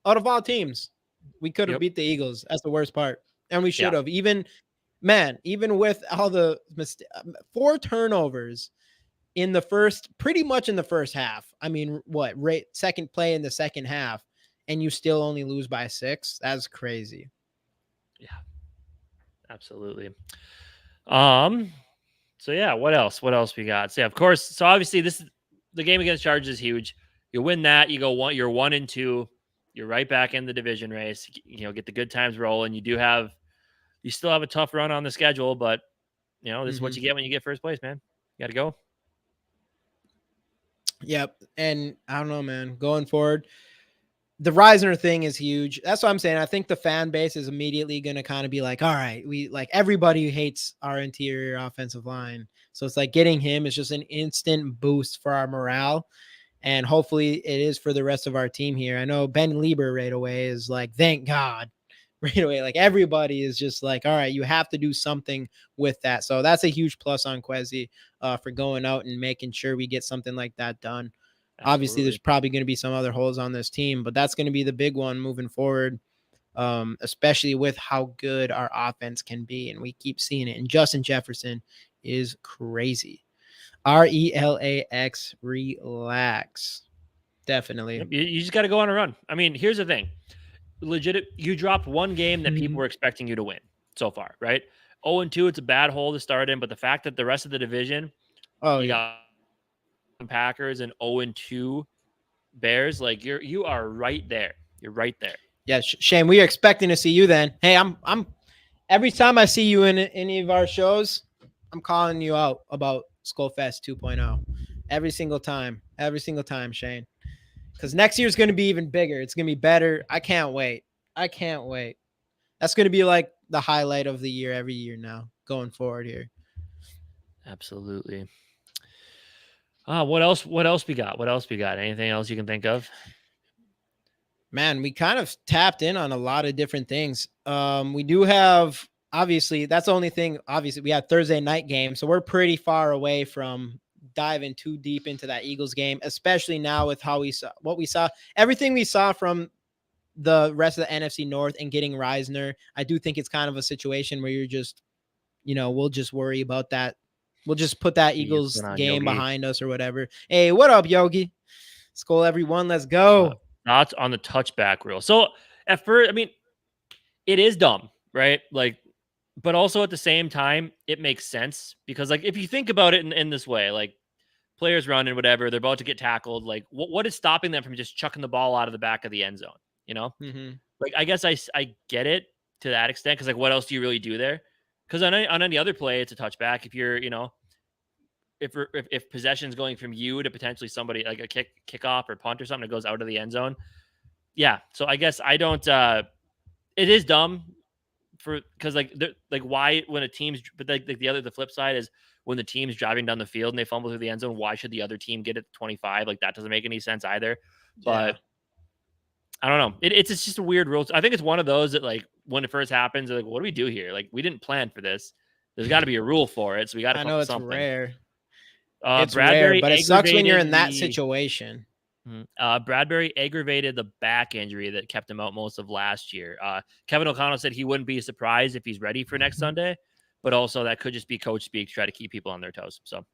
Out of all teams, we could have beat the Eagles. That's the worst part, and we should have. Even with all the 4 turnovers pretty much in the first half. I mean, second play in the second half, and you still only lose by 6. That's crazy. Yeah, absolutely. So yeah, what else we got? So yeah, of course. So obviously the game against Chargers is huge. You win that, you're 1-2. You're right back in the division race. Get the good times rolling. You still have a tough run on the schedule, but this is what you get when you get first place, man. You got to go. Yep. And I don't know, man, going forward, the Risner thing is huge. That's what I'm saying. I think the fan base is immediately going to kind of be like, all right, everybody hates our interior offensive line. So it's like getting him is just an instant boost for our morale. And hopefully it is for the rest of our team here. I know Ben Lieber right away is like, thank God. Right away. Like, everybody is just like, all right, you have to do something with that. So that's a huge plus on Kwesi for going out and making sure we get something like that done. Absolutely. Obviously, there's probably going to be some other holes on this team, but that's going to be the big one moving forward, especially with how good our offense can be. And we keep seeing it. And Justin Jefferson is crazy. RELAX, relax. Definitely. You just got to go on a run. I mean, here's the thing. Legit, you dropped one game that people were expecting you to win so far, right? 0-2, it's a bad hole to start in, but the fact that the rest of the division, you got Packers and 0-2 Bears, like you are right there. You're right there. Yeah, Shane, we are expecting to see you then. Hey, I'm every time I see you in any of our shows, I'm calling you out about Skullfest 2.0. Every single time, Shane. Because next year's going to be even bigger. It's going to be better. I can't wait. That's going to be like the highlight of the year every year now going forward here. Absolutely. What else we got? Anything else you can think of? Man, we kind of tapped in on a lot of different things. We do have, obviously, that's the only thing. Obviously, we had Thursday night game, so we're pretty far away from diving too deep into that Eagles game, especially now with how we saw, everything we saw from the rest of the NFC North and getting Risner. I do think it's kind of a situation where you're just, we'll just worry about that. We'll just put that Eagles game behind us or whatever. Hey, what up, Yogi? Skull everyone, let's go. Thoughts on the touchback rule. So at first, I mean, it is dumb, right? Like, but also at the same time, it makes sense because, like, if you think about it in this way, like, players running, whatever, they're about to get tackled. Like, what is stopping them from just chucking the ball out of the back of the end zone? Like, I guess I get it to that extent because, like, what else do you really do there? Because on any other play, it's a touchback. If you're, if possession's going from you to potentially somebody like a kickoff or punt or something that goes out of the end zone, yeah. So I guess I don't. It is dumb because like why when a team's but like the flip side is when the team's driving down the field and they fumble through the end zone, why should the other team get it 25? Like that doesn't make any sense either. But I don't know. It's just a weird rule. I think it's one of those that like when it first happens, like what do we do here? Like we didn't plan for this. There's got to be a rule for it. So we got to. I know it's something. Rare. It's rare, but it sucks when you're in that situation. Bradbury aggravated the back injury that kept him out most of last year. Kevin O'Connell said he wouldn't be surprised if he's ready for next Sunday, but also that could just be coach speak to try to keep people on their toes. So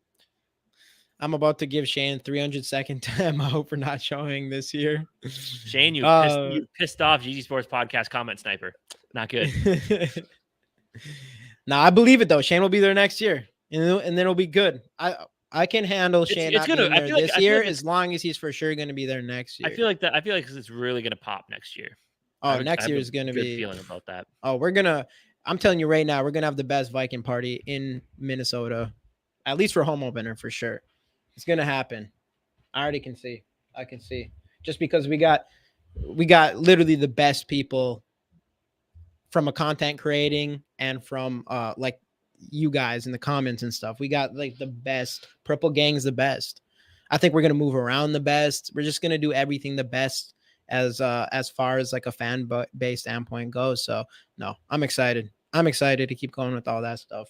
I'm about to give Shane 300-second time out for not showing this year. Shane, you pissed off GG Sports Podcast comment sniper. Not good. No, I believe it though. Shane will be there next year, and then it'll be good. I can handle Shane not being there this year as long as he's for sure going to be there next year. I feel like it's really going to pop next year. Oh, next year is going to be good feeling about that. Oh, I'm telling you right now, we're going to have the best Viking party in Minnesota, at least for home opener for sure. It's going to happen. I already can see. I can see just because we got literally the best people from a content creating and from like you guys in the comments and stuff. We got like the best. Purple Gang's the best. I think we're going to move around the best. We're just going to do everything the best as far as like a fan base standpoint goes. So no, I'm excited. I'm excited to keep going with all that stuff.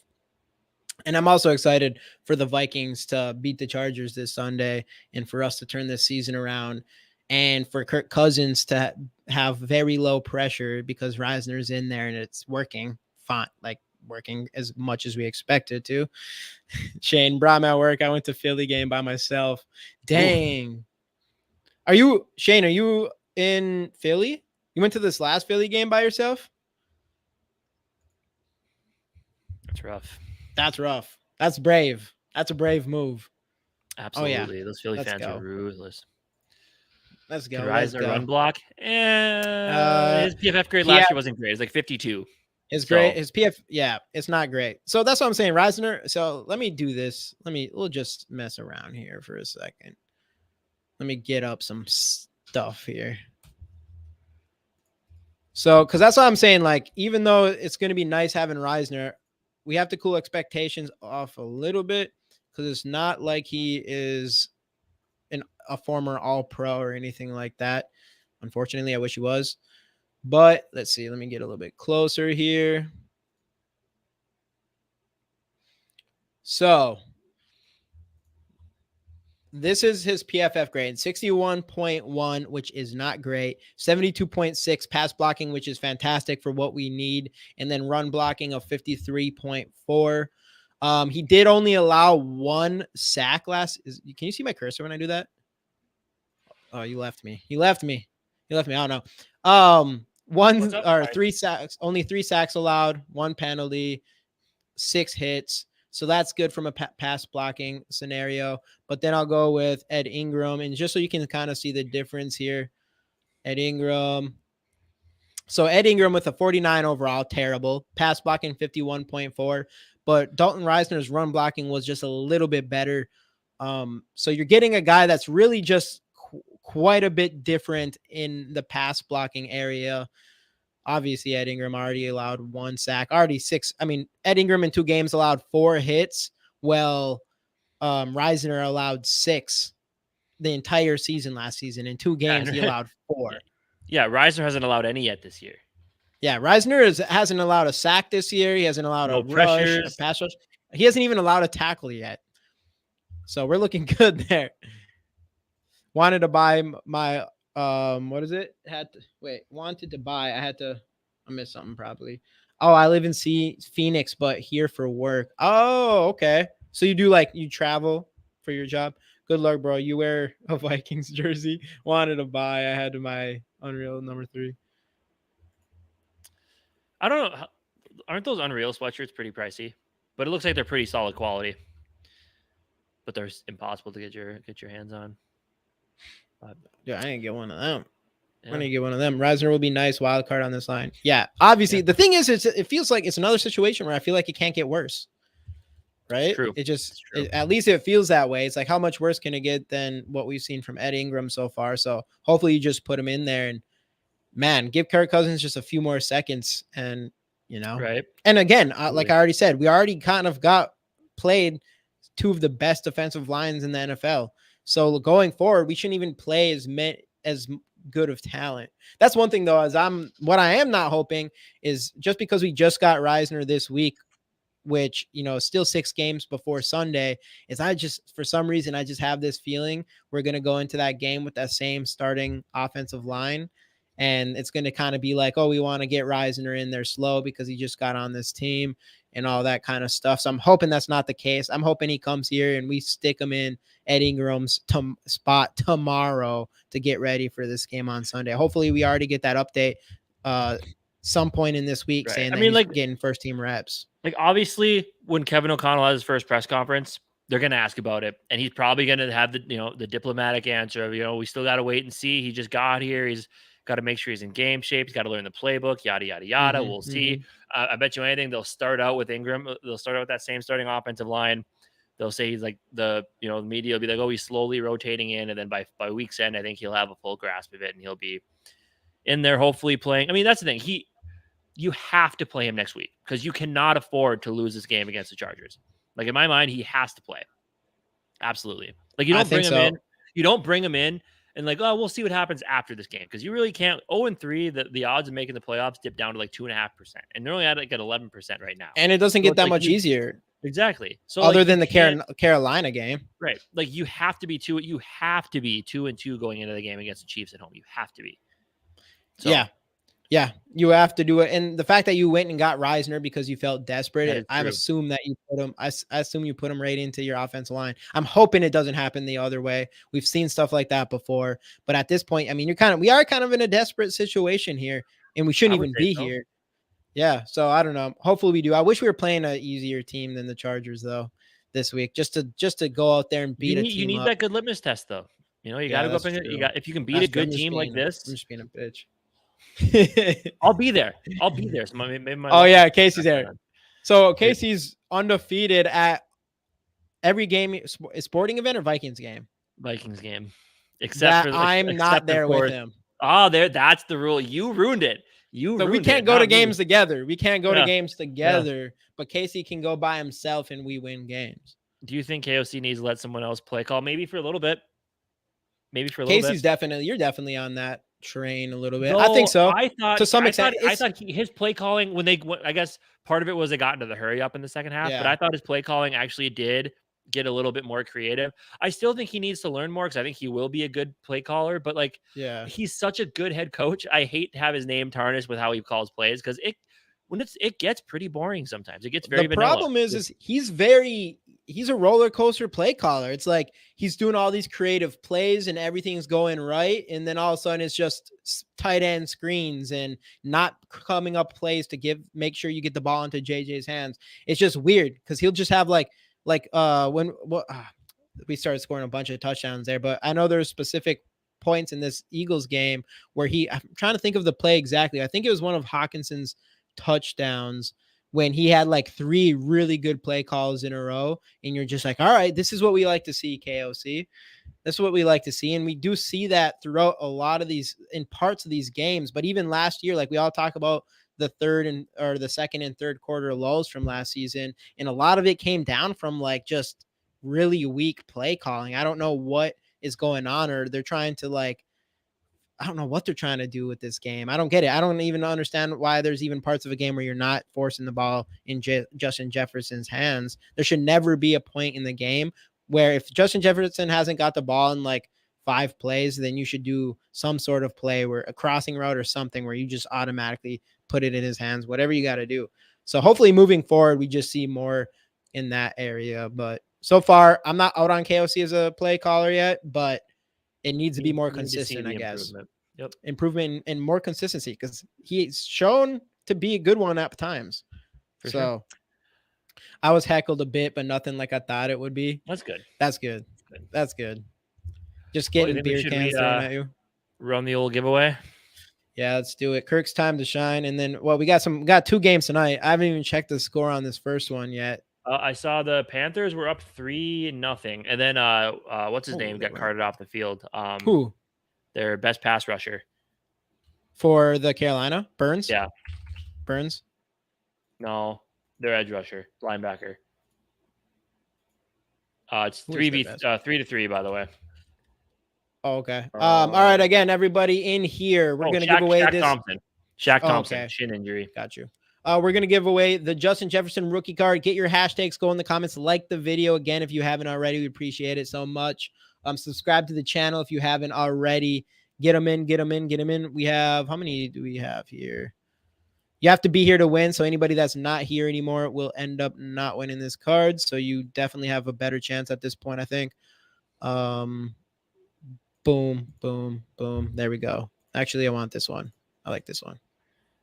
And I'm also excited for the Vikings to beat the Chargers this Sunday and for us to turn this season around and for Kirk Cousins to have very low pressure because Risner's in there and it's working fine, like working as much as we expected to. Shane, brought me at work. I went to Philly game by myself. Dang. Shane, are you in Philly? You went to this last Philly game by yourself? That's rough. That's rough. That's brave. That's a brave move. Absolutely. Oh, yeah. Those Philly fans are ruthless. Let's go. Risner run block. His PFF grade last year wasn't great. It's like 52. His PF, yeah, it's not great. So that's what I'm saying. Risner. So let me do this. We'll just mess around here for a second. Let me get up some stuff here. So, because that's what I'm saying. Like, even though it's going to be nice having Risner, we have to cool expectations off a little bit because it's not like he is a former All-Pro or anything like that. Unfortunately, I wish he was. But let's see. Let me get a little bit closer here. So this is his PFF grade, 61.1, which is not great. 72.6 pass blocking, which is fantastic for what we need. And then run blocking of 53.4. He did only allow one sack can you see my cursor when I do that? Oh, you left me. I don't know. Three sacks, only 3 sacks allowed, 1 penalty, 6 hits. So that's good from a pass blocking scenario. But then I'll go with Ed Ingram. And just so you can kind of see the difference here, Ed Ingram. So Ed Ingram with a 49 overall, terrible. Pass blocking 51.4. But Dalton Risner's run blocking was just a little bit better. So you're getting a guy that's really just quite a bit different in the pass blocking area. Obviously, Ed Ingram already allowed 1 sack, already 6. I mean, Ed Ingram in 2 games allowed 4 hits. Well, Risner allowed 6 the entire season last season. In 2 games, he allowed 4. Yeah, Risner hasn't allowed any yet this year. Yeah, Risner hasn't allowed a sack this year. He hasn't allowed a rush, a pass rush. He hasn't even allowed a tackle yet. So we're looking good there. Wanted to buy my what is it? Wanted to buy. I missed something probably. Oh, I live in Phoenix, but here for work. Oh, okay. So you travel for your job. Good luck, bro. You wear a Vikings jersey. Wanted to buy. I had my Unreal number 3. I don't know. Aren't those Unreal sweatshirts pretty pricey? But it looks like they're pretty solid quality. But they're impossible to get your hands on. Yeah, I didn't get one of them. Yeah. I'm gonna get one of them. Risner will be nice wild card on this line. Yeah, obviously the thing is, it feels like it's another situation where I feel like it can't get worse. Right? True. At least it feels that way. It's like, how much worse can it get than what we've seen from Ed Ingram so far? So hopefully you just put him in there and, man, give Kirk Cousins just a few more seconds, and right. And again, like I already said, we already kind of played 2 of the best defensive lines in the NFL. So going forward, we shouldn't even play as good of talent. That's one thing though. What I am not hoping is, just because we just got Risner this week, which, still 6 games before Sunday, is for some reason, I just have this feeling we're going to go into that game with that same starting offensive line. And it's going to kind of be like, oh, we want to get Risner in there slow because he just got on this team and all that kind of stuff. So I'm hoping that's not the case. I'm hoping he comes here and we stick him in Ed Ingram's spot tomorrow to get ready for this game on Sunday. Hopefully we already get that update some point in this week, saying that he's getting first team reps. Like, obviously, when Kevin O'Connell has his first press conference, they're going to ask about it, and he's probably going to have the diplomatic answer of, we still got to wait and see. He just got here. He's got to make sure he's in game shape. He's got to learn the playbook, yada, yada, yada. We'll see. I bet you anything, they'll start out with Ingram. They'll start out with that same starting offensive line. They'll say he's like the media will be like, oh, he's slowly rotating in. And then by week's end, I think he'll have a full grasp of it and he'll be in there, hopefully playing. I mean, that's the thing. You have to play him next week because you cannot afford to lose this game against the Chargers. Like, in my mind, he has to play. Absolutely. Like, you don't bring him in. You don't bring him in and like, oh, we'll see what happens after this game, because you really can't. 0-3, the odds of making the playoffs dip down to like 2.5%, and they're only at like at 11% right now. And it doesn't get that much easier. Exactly. So other than the Carolina game, right? Like, you have to be 2-2 going into the game against the Chiefs at home. You have to be. So, yeah, you have to do it. And the fact that you went and got Risner because you felt desperate, I assume that you put him. I assume you put him right into your offensive line. I'm hoping it doesn't happen the other way. We've seen stuff like that before, but at this point, I mean, we are kind of in a desperate situation here, and we shouldn't even be here. Yeah, so I don't know. Hopefully we do. I wish we were playing an easier team than the Chargers though this week, just to go out there and beat a team. You need that good litmus test though. You got to go up and if you can beat a good team like this. I'm just being a bitch. I'll be there. So Casey's there. So Casey's undefeated at every game, sporting event or Vikings game. Except I'm not there with him. Oh, that's the rule. You ruined it. We can't go to games together. But Casey can go by himself and we win games. Do you think KOC needs to let someone else play call? Maybe for a little bit. Casey's you're definitely on that train a little bit. I think so. I thought to some extent. I thought his play calling I guess part of it was they got into the hurry up in the second half, but I thought his play calling actually did get a little bit more creative. I still think he needs to learn more because I think he will be a good play caller, but he's such a good head coach. I hate to have his name tarnished with how he calls plays because it gets pretty boring sometimes. It gets very vanilla. The problem is he's a roller coaster play caller. It's like he's doing all these creative plays and everything's going right, and then all of a sudden it's just tight end screens and not coming up plays to make sure you get the ball into JJ's hands. It's just weird because he'll just have we started scoring a bunch of touchdowns there, but I know there's specific points in this Eagles game where I'm trying to think of the play exactly. I think it was one of Hawkinson's touchdowns when he had 3 really good play calls in a row, and you're just like, all right, this is what we like to see, KOC. That's what we like to see. And we do see that throughout a lot of these in parts of these games. But even last year, like we all talk about the second and third quarter lulls from last season. And a lot of it came down from like just really weak play calling. I don't know what is going on, or they're trying to like, I don't know what they're trying to do with this game. I don't get it. I don't even understand why there's even parts of a game where you're not forcing the ball in Justin Jefferson's hands. There should never be a point in the game where if Justin Jefferson hasn't got the ball in like 5 plays, then you should do some sort of play where a crossing route or something where you just automatically put it in his hands, whatever you got to do. So hopefully moving forward, we just see more in that area. But so far, I'm not out on KOC as a play caller yet, but it needs to be more consistent, I guess. Improvement and more consistency, because he's shown to be a good one at times. For sure. I was heckled a bit, but nothing like I thought it would be. That's good. That's good. That's good. Just getting beer cans thrown at you. Run the old giveaway. Yeah, let's do it. Kirk's time to shine. And then, well, we got 2 games tonight. I haven't even checked the score on this first one yet. I saw the Panthers were up 3-0, and then what's his name got carted off the field. Who? Their best pass rusher for the Carolina Burns. Yeah, Burns. No, their edge rusher, linebacker. It's 3-3, by the way. Oh, okay. All right. Again, everybody in here, we're gonna give away this. Shaq Thompson, shin injury. Got you. We're going to give away the Justin Jefferson rookie card. Get your hashtags, go in the comments, like the video. Again, if you haven't already, we appreciate it so much. Subscribe to the channel if you haven't already. Get them in. We have, how many do we have here? You have to be here to win. So anybody that's not here anymore will end up not winning this card. So you definitely have a better chance at this point, I think. Boom, boom, boom. There we go. Actually, I want this one. I like this one.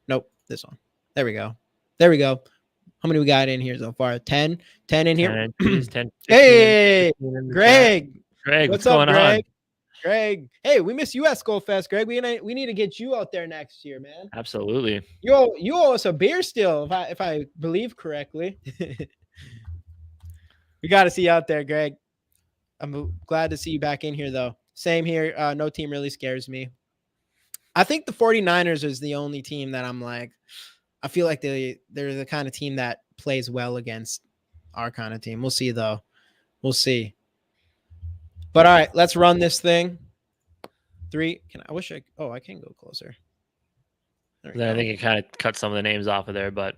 Nope, this one. There we go. How many we got in here so far? 10 in here. 10, hey, Greg. What's going on? Greg. Hey, we miss you at Skull Fest, Greg. We need to get you out there next year, man. Absolutely. You owe us a beer still, if I believe correctly. We got to see you out there, Greg. I'm glad to see you back in here, though. Same here. No team really scares me. I think the 49ers is the only team that I'm like, I feel like they're the kind of team that plays well against our kind of team. We'll see, though. We'll see. But all right, let's run this thing. 3. I can go closer. I think it kind of cut some of the names off of there, but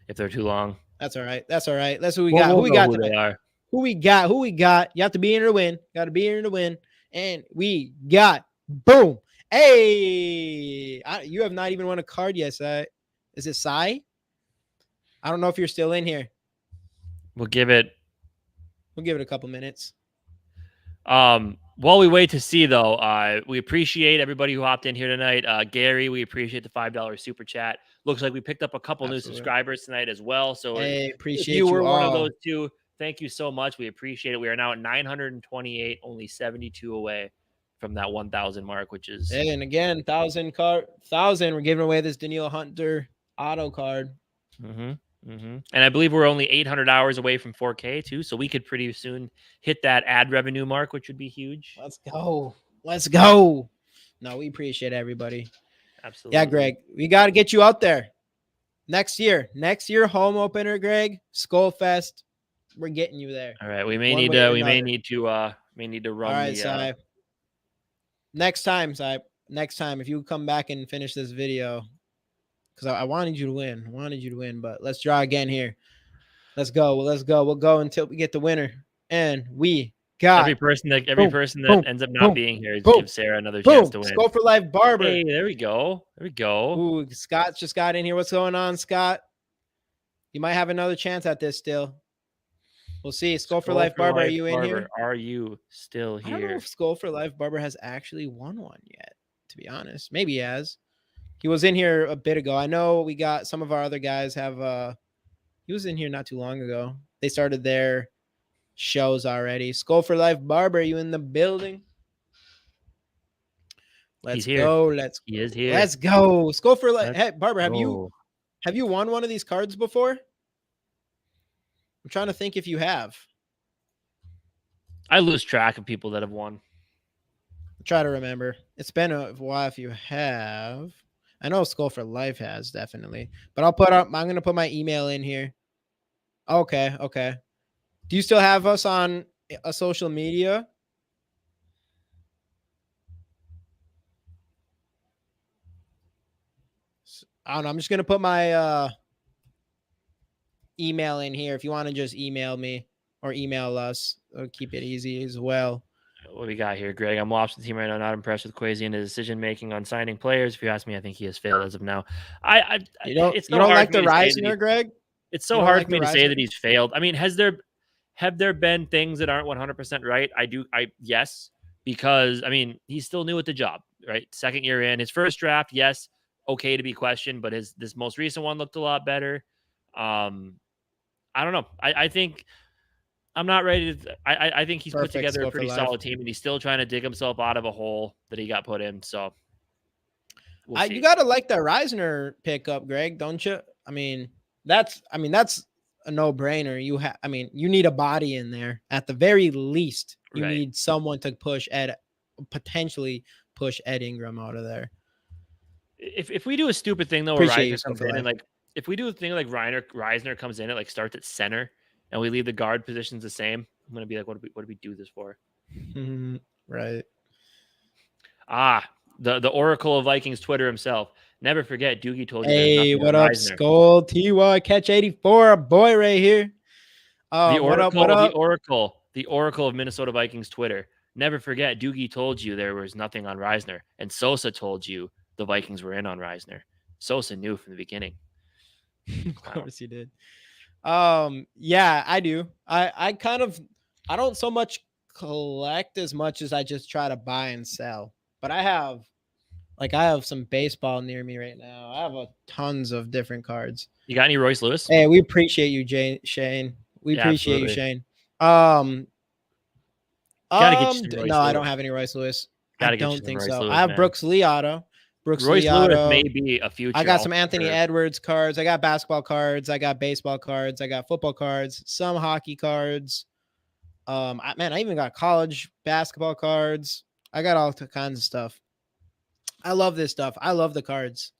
if they're too long. That's all right. That's who we got. Who we got tonight? Who we got? You have to be in to win. Got to be in to win. And we got, boom. Hey, you have not even won a card yet, Si. Is it Si? I don't know if you're still in here. We'll give it a couple minutes. While we wait to see, though, we appreciate everybody who hopped in here tonight. Gary, we appreciate the $5 super chat. Looks like we picked up a couple new subscribers tonight as well. So appreciate if you were one of those two, thank you so much. We appreciate it. We are now at 928, only 72 away from that 1,000 mark, which is. And again, 1,000. We're giving away this Danielle Hunter auto card. And I believe we're only 800 hours away from 4K too, so we could pretty soon hit that ad revenue mark, which would be huge. Let's go. No, we appreciate everybody. Absolutely. Yeah, Greg, we got to get you out there next year. Home opener, Greg. Skull Fest. We're getting you there. All right, we may need to run. All right, Si. Next time, if you come back and finish this video. Because I wanted you to win. But let's draw again here. Let's go. We'll go until we get the winner. And we got every person that ends up not being here. Give Sarah another chance to win. Skull for Life Barber. Hey, there we go. Ooh, Scott just got in here. What's going on, Scott? You might have another chance at this still. We'll see. Skull for Life Barber, are you in here? Are you still here? I don't know if Skull for Life Barber has actually won one yet, to be honest. Maybe he has. He was in here a bit ago. I know we got some of our other guys have he was in here not too long ago. They started their shows already. Skull for Life Barber, you in the building? Let's go. He is here. Let's go. Skull for Life. Hey, Barber, have you won one of these cards before? I'm trying to think if you have. I lose track of people that have won. Try to remember. It's been a while if you have. I know Skull for Life has definitely, but I'm gonna put my email in here. Okay, okay. Do you still have us on a social media? I don't know. I'm just gonna put my email in here. If you want to just email me or email us, it'll keep it easy as well. What we got here, Greg? I'm watching the team right now. Not impressed with Quasi and his decision making on signing players. If you ask me, I think he has failed as of now. It's You so don't hard like for the me to say that Risner, Greg? it's You so don't hard like for the me to say that Risner? he's failed. I mean, have there been things that aren't 100% right? Yes, because I mean, he's still new at the job, right? Second year in, his first draft, yes, okay to be questioned, but his this most recent one looked a lot better. Um, I don't know. I think I'm not ready to. I think he's put Perfect. together a Skull for pretty Life. solid team, and he's still trying to dig himself out of a hole that he got put in. So we'll You see. gotta like the Risner pickup, Greg, don't you? That's a no brainer. You need a body in there at the very least. You Right. need someone to potentially push Ed Ingram out of there. If we do a stupid thing though, where Appreciate you, Risner Skull comes for in and Life. like if we do a thing like Risner comes in and like starts at center and we leave the guard positions the same, I'm gonna be like, what do we do this for? Right. The Oracle of Vikings Twitter himself. Never forget, Doogie told you there's Hey, nothing on what up, Risner. Skull? TY Catch 84, boy, right here. What up? What up? The Oracle of Minnesota Vikings Twitter. Never forget, Doogie told you there was nothing on Risner, and Sosa told you the Vikings were in on Risner. Sosa knew from the beginning. Of course he did. Yeah, I do. I don't so much collect as much as I just try to buy and sell. But I have some baseball near me right now. I have tons of different cards. You got any Royce Lewis? Hey, we appreciate you, Shane. We Yeah, appreciate you, absolutely. Shane. Gotta get you some Royce No, I Lewis. don't have any Royce Lewis. I Gotta get you don't some think Royce so. Lewis, I have man. Brooks Lee auto. Royce Lewis may be a future. I got some Anthony all-star. Edwards cards. I got basketball cards. I got baseball cards. I got football cards. Some hockey cards. I even got college basketball cards. I got all kinds of stuff. I love this stuff. I love the cards.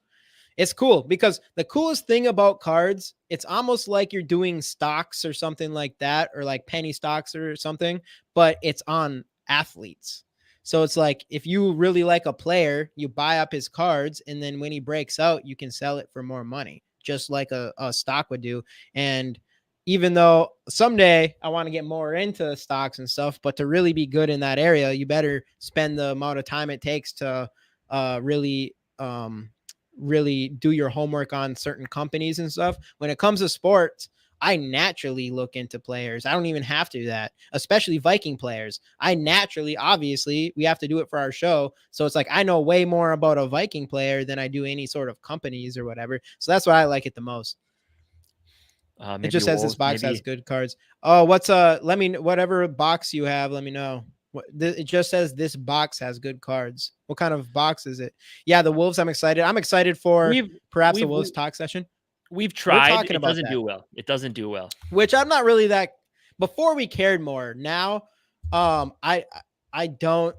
It's cool because the coolest thing about cards, it's almost like you're doing stocks or something like that, or like penny stocks or something, but it's on athletes. So it's like if you really like a player, you buy up his cards, and then when he breaks out, you can sell it for more money, just like a stock would do. And even though someday I want to get more into stocks and stuff, but to really be good in that area, you better spend the amount of time it takes to really do your homework on certain companies and stuff. When it comes to sports, I naturally look into players. I don't even have to do that, especially Viking players. Obviously, we have to do it for our show. So it's like I know way more about a Viking player than I do any sort of companies or whatever. So that's why I like it the most. It just says this box has good cards. Oh, let me whatever box you have, let me know. It just says this box has good cards. What kind of box is it? Yeah, the Wolves. I'm excited for perhaps a Wolves talk session. We've tried. It doesn't do well. It doesn't do well. Which I'm not really that. Before we cared more. Now, I don't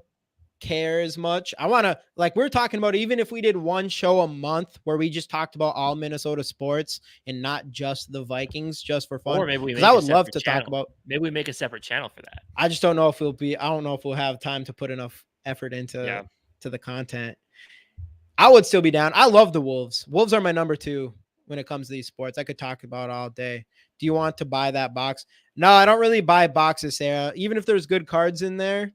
care as much. I want to, like we're talking about, even if we did one show a month where we just talked about all Minnesota sports and not just the Vikings, just for fun. Or maybe I would love to talk about. Maybe we make a separate channel for that. I just don't know if I don't know if we'll have time to put enough effort into to the content. I would still be down. I love the Wolves. Wolves are my number 2 when it comes to these sports. I could talk about all day. Do you want to buy that box? No, I don't really buy boxes, Sarah. Even if there's good cards in there,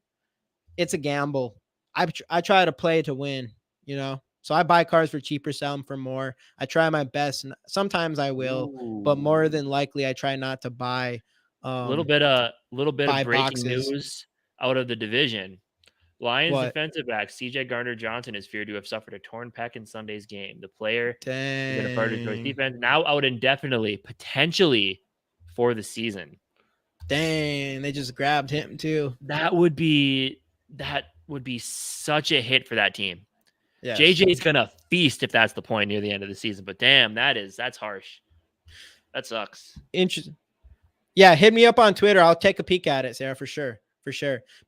it's a gamble. I try to play to win, so I buy cards for cheaper, sell them for more. I try my best. Sometimes I will, but more than likely I try not to buy. A little bit of breaking news out of the division. Lions defensive back CJ Gardner-Johnson is feared to have suffered a torn pec in Sunday's game. The player is in a part of his defense, now out indefinitely, potentially for the season. Dang, they just grabbed him too. That would be such a hit for that team. Yes. JJ's gonna feast if that's the point near the end of the season. But damn, that's harsh. That sucks. Interesting. Yeah, hit me up on Twitter. I'll take a peek at it, Sarah, for sure.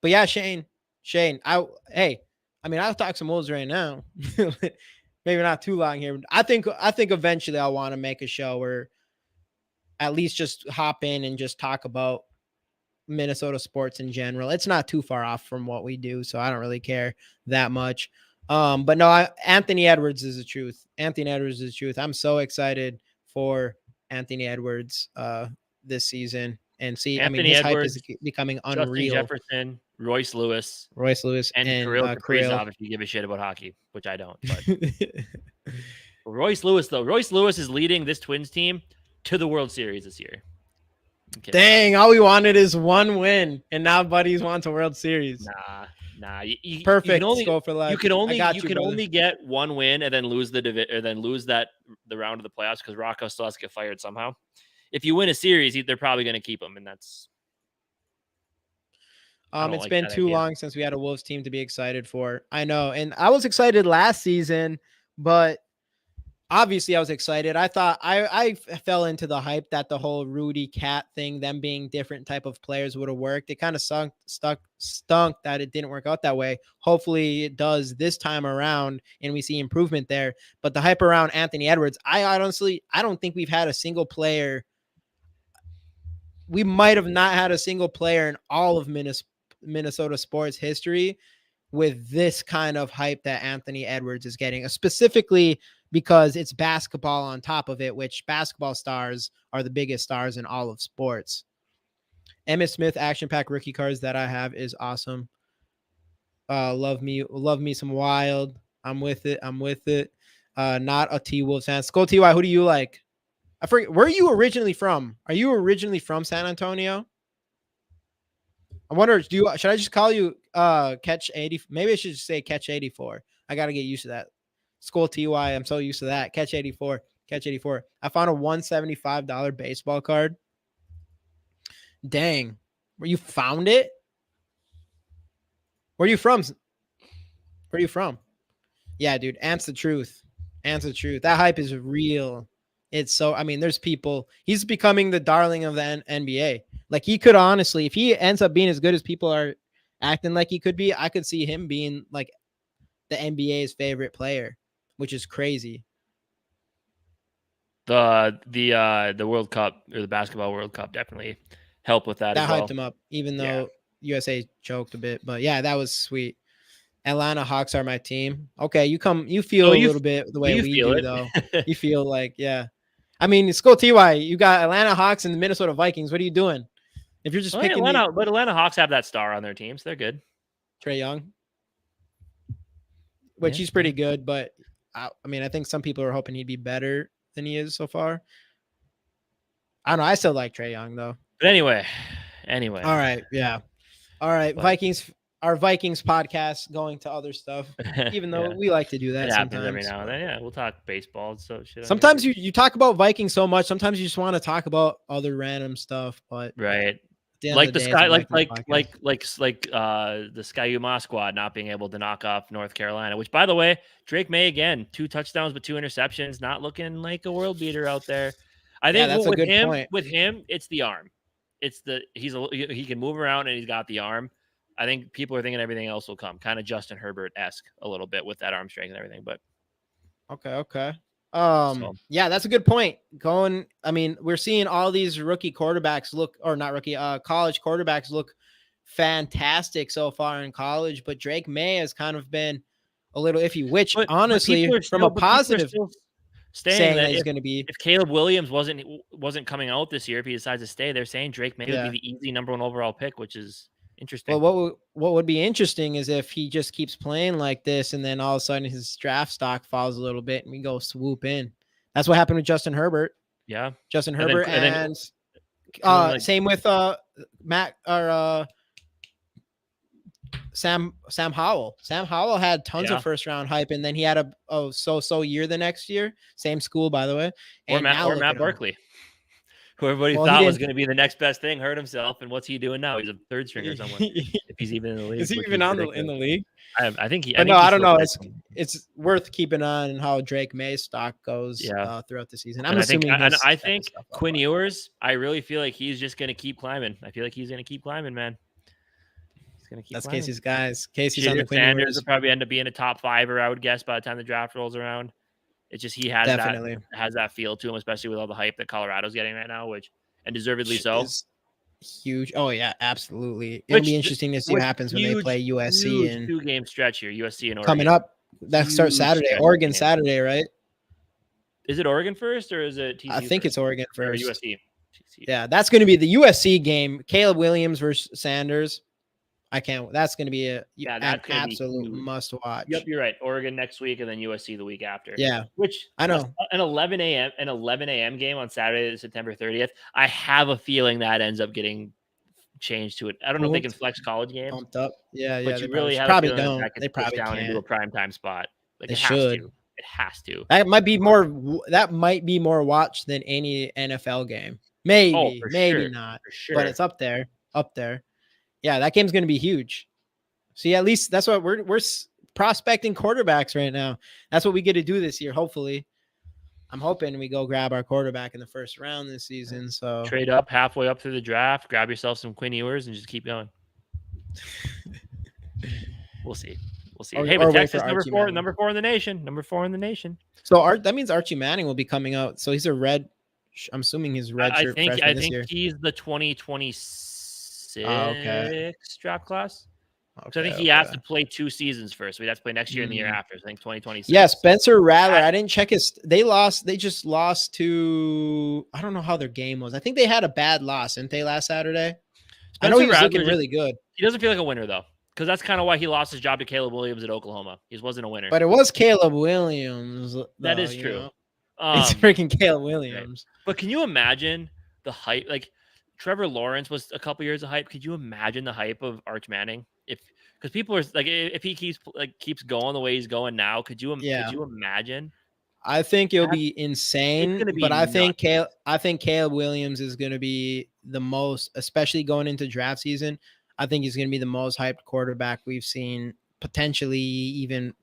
But yeah, Shane, hey, I mean, I'll talk some Wolves right now. Maybe not too long here. I think eventually I'll want to make a show where at least just hop in and just talk about Minnesota sports in general. It's not too far off from what we do, so I don't really care that much. But no, Anthony Edwards is the truth. Anthony Edwards is the truth. I'm so excited for Anthony Edwards this season. And see, Anthony his Edwards, hype is becoming Justin unreal. Jefferson, Royce Lewis, and Kirill Kirill. if you give a shit about hockey, which I don't. But Royce Lewis, though. Royce Lewis is leading this Twins team to the World Series this year. Okay. Dang, all we wanted is one win, and now buddies want a World Series. Nah. Perfect. You can only, go for life. You can only get one win and then lose the round of the playoffs because Rocco still has to get fired somehow. If you win a series, they're probably going to keep him, and that's. It's been too long since we had a Wolves team to be excited for. I know, and I was excited last season, but obviously I was excited. I thought I fell into the hype that the whole Rudy Cat thing, them being different type of players, would have worked. It kind of stunk that it didn't work out that way. Hopefully it does this time around and we see improvement there. But the hype around Anthony Edwards, I don't think we've had a single player. We might have not had a single player in all of Minnesota sports history with this kind of hype that Anthony Edwards is getting, specifically because it's basketball on top of it, which basketball stars are the biggest stars in all of sports. Emmitt Smith action pack rookie cards that I have is awesome. Love me some Wild. I'm with it. Not a T-Wolves fan. Skull TY, who do you like? I forget, where are you originally from? Are you originally from San Antonio? I wonder, should I just call you Catch 80? Maybe I should just say Catch 84. I got to get used to that. Skull TY, I'm so used to that. Catch 84. I found a $175 baseball card. Dang. Where you found it? Where are you from? Yeah, dude. Ant's the truth. That hype is real. It's so, there's people. He's becoming the darling of the NBA. Like, he could honestly, if he ends up being as good as people are acting like he could be, I could see him being like the NBA's favorite player, which is crazy. The World Cup, or the basketball World Cup, definitely helped with that as well. That hyped him up, even though USA choked a bit. But yeah, that was sweet. Atlanta Hawks are my team. Okay, you feel a little bit the way we do, though. You feel like, yeah. Skull TY, you got Atlanta Hawks and the Minnesota Vikings. What are you doing? If you're just picking but Atlanta Hawks have that star on their teams. They're good. Trae Young, which he's pretty good, but I think some people are hoping he'd be better than he is so far. I don't know. I still like Trae Young, though. But anyway. All right. Yeah. All right. But our Vikings podcast going to other stuff, even though we like to do that sometimes. Every now and then. Yeah, we'll talk baseball and so shit. Sometimes you talk about Vikings so much. Sometimes you just want to talk about other random stuff, but right. Like the Sky, like the Sky squad not being able to knock off North Carolina, which, by the way, Drake May again, 2 touchdowns but 2 interceptions, not looking like a world beater out there. I think that's a good point. With him, it's the arm. He can move around and he's got the arm. I think people are thinking everything else will come, kind of Justin Herbert-esque a little bit with that arm strength and everything. But okay. Yeah, that's a good point. We're seeing all these rookie quarterbacks college quarterbacks look fantastic so far in college, but Drake May has kind of been a little iffy, which honestly, from a positive saying that he's going to be. If Caleb Williams wasn't coming out this year, if he decides to stay, they're saying Drake May would be the easy number 1 overall pick, which is interesting. Well, what would be interesting is if he just keeps playing like this and then all of a sudden his draft stock falls a little bit and we go swoop in. That's what happened with Justin Herbert. Yeah. Justin Herbert and same with Matt or Sam Howell. Sam Howell had tons of first round hype, and then he had a so year the next year. Same school, by the way. And Matt Barkley, who everybody thought was going to be the next best thing, hurt himself, and what's he doing now? He's a third stringer somewhere. If he's even in the league, is he even in the league? I think he. I don't know. It's worth keeping on how Drake May's stock goes throughout the season. I think Quinn Ewers. I really feel like he's just going to keep climbing. I feel like he's going to keep climbing, man. gonna keep. That's climbing. Casey's guys. Casey's on the Shedrick Quinn Sanders Ewers. will probably end up being a top 5-er, I would guess, by the time the draft rolls around. It's just he has Definitely that feel to him, especially with all the hype that Colorado's getting right now, and deservedly so. Is huge. Oh yeah, absolutely. It'll be interesting to see what happens when they play USC in 2-game stretch here. USC and Oregon coming up. That starts Saturday. Oregon Saturday, right? Is it Oregon first or is it TCU? I think first? It's Oregon first. Or USC. Yeah, that's going to be the USC game. Caleb Williams versus Sanders. That's going to be an absolute must watch. Yep, you're right. Oregon next week and then USC the week after. Yeah, which I know an 11 a.m. game on Saturday, September 30th. I have a feeling that ends up getting changed to it. I don't know if they can flex college games. Pumped up. Yeah, but you really probably don't. They probably down can't. into a primetime spot. Like they it should. It has to. That might be more. That might be more watched than any NFL game. Maybe, maybe not. For sure. But it's up there. Up there. Yeah, that game's going to be huge. See, at least that's what we're prospecting quarterbacks right now. That's what we get to do this year. Hopefully, I'm hoping we go grab our quarterback in the first round this season. So trade up halfway up through the draft, grab yourself some Quinn Ewers, and just keep going. We'll see. Hey, but Texas number four in the nation. Number 4 in the nation. So that means Archie Manning will be coming out. So he's a red. I'm assuming he's red shirt freshman I this think year. He's the 2026 draft class. Okay, I think he has to play 2 seasons first. So he'd have to play next year and the year after. So I think 2026. Yeah, Spencer Rattler. I didn't check his. They just lost to. I don't know how their game was. I think they had a bad loss, didn't they, last Saturday? I know he was looking really good. He doesn't feel like a winner though, because that's kind of why he lost his job to Caleb Williams at Oklahoma. He just wasn't a winner. But it was Caleb Williams. That is true. It's freaking Caleb Williams. Right. But can you imagine the hype? Like Trevor Lawrence was a couple years of hype. Could you imagine the hype of Arch Manning? Because people are like, if he keeps going the way he's going now, could you imagine? I think it'll be insane. But I think Caleb Williams is going to be the most, especially going into draft season. I think he's going to be the most hyped quarterback we've seen, potentially even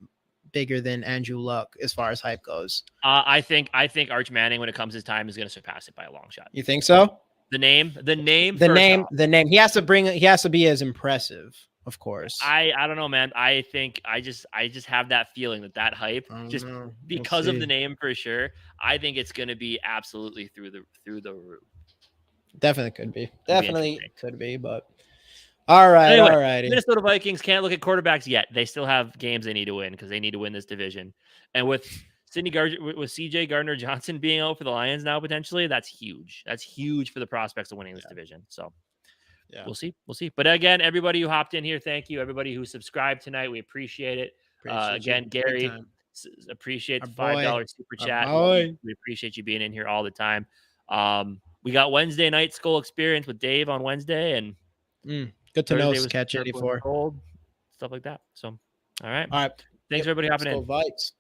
bigger than Andrew Luck as far as hype goes. I think Arch Manning, when it comes his time, is going to surpass it by a long shot. You think so? The name. He has to be as impressive, of course. I don't know, man. I think I just have that feeling that hype because of the name for sure. I think it's going to be absolutely through the roof. Definitely could be, but all right, anyway, all righty. Minnesota Vikings can't look at quarterbacks yet. They still have games they need to win because they need to win this division. And with CJ Gardner-Johnson being out for the Lions now potentially, that's huge. That's huge for the prospects of winning this division. So we'll see. But again, everybody who hopped in here, thank you. Everybody who subscribed tonight, we appreciate it. Again, Gary, appreciate the $5 super chat. We appreciate you being in here all the time. We got Wednesday night Skull Experience with Dave on Wednesday, and good to know. Catch 84, stuff like that. So, all right. Thanks everybody hopping in. Vikes.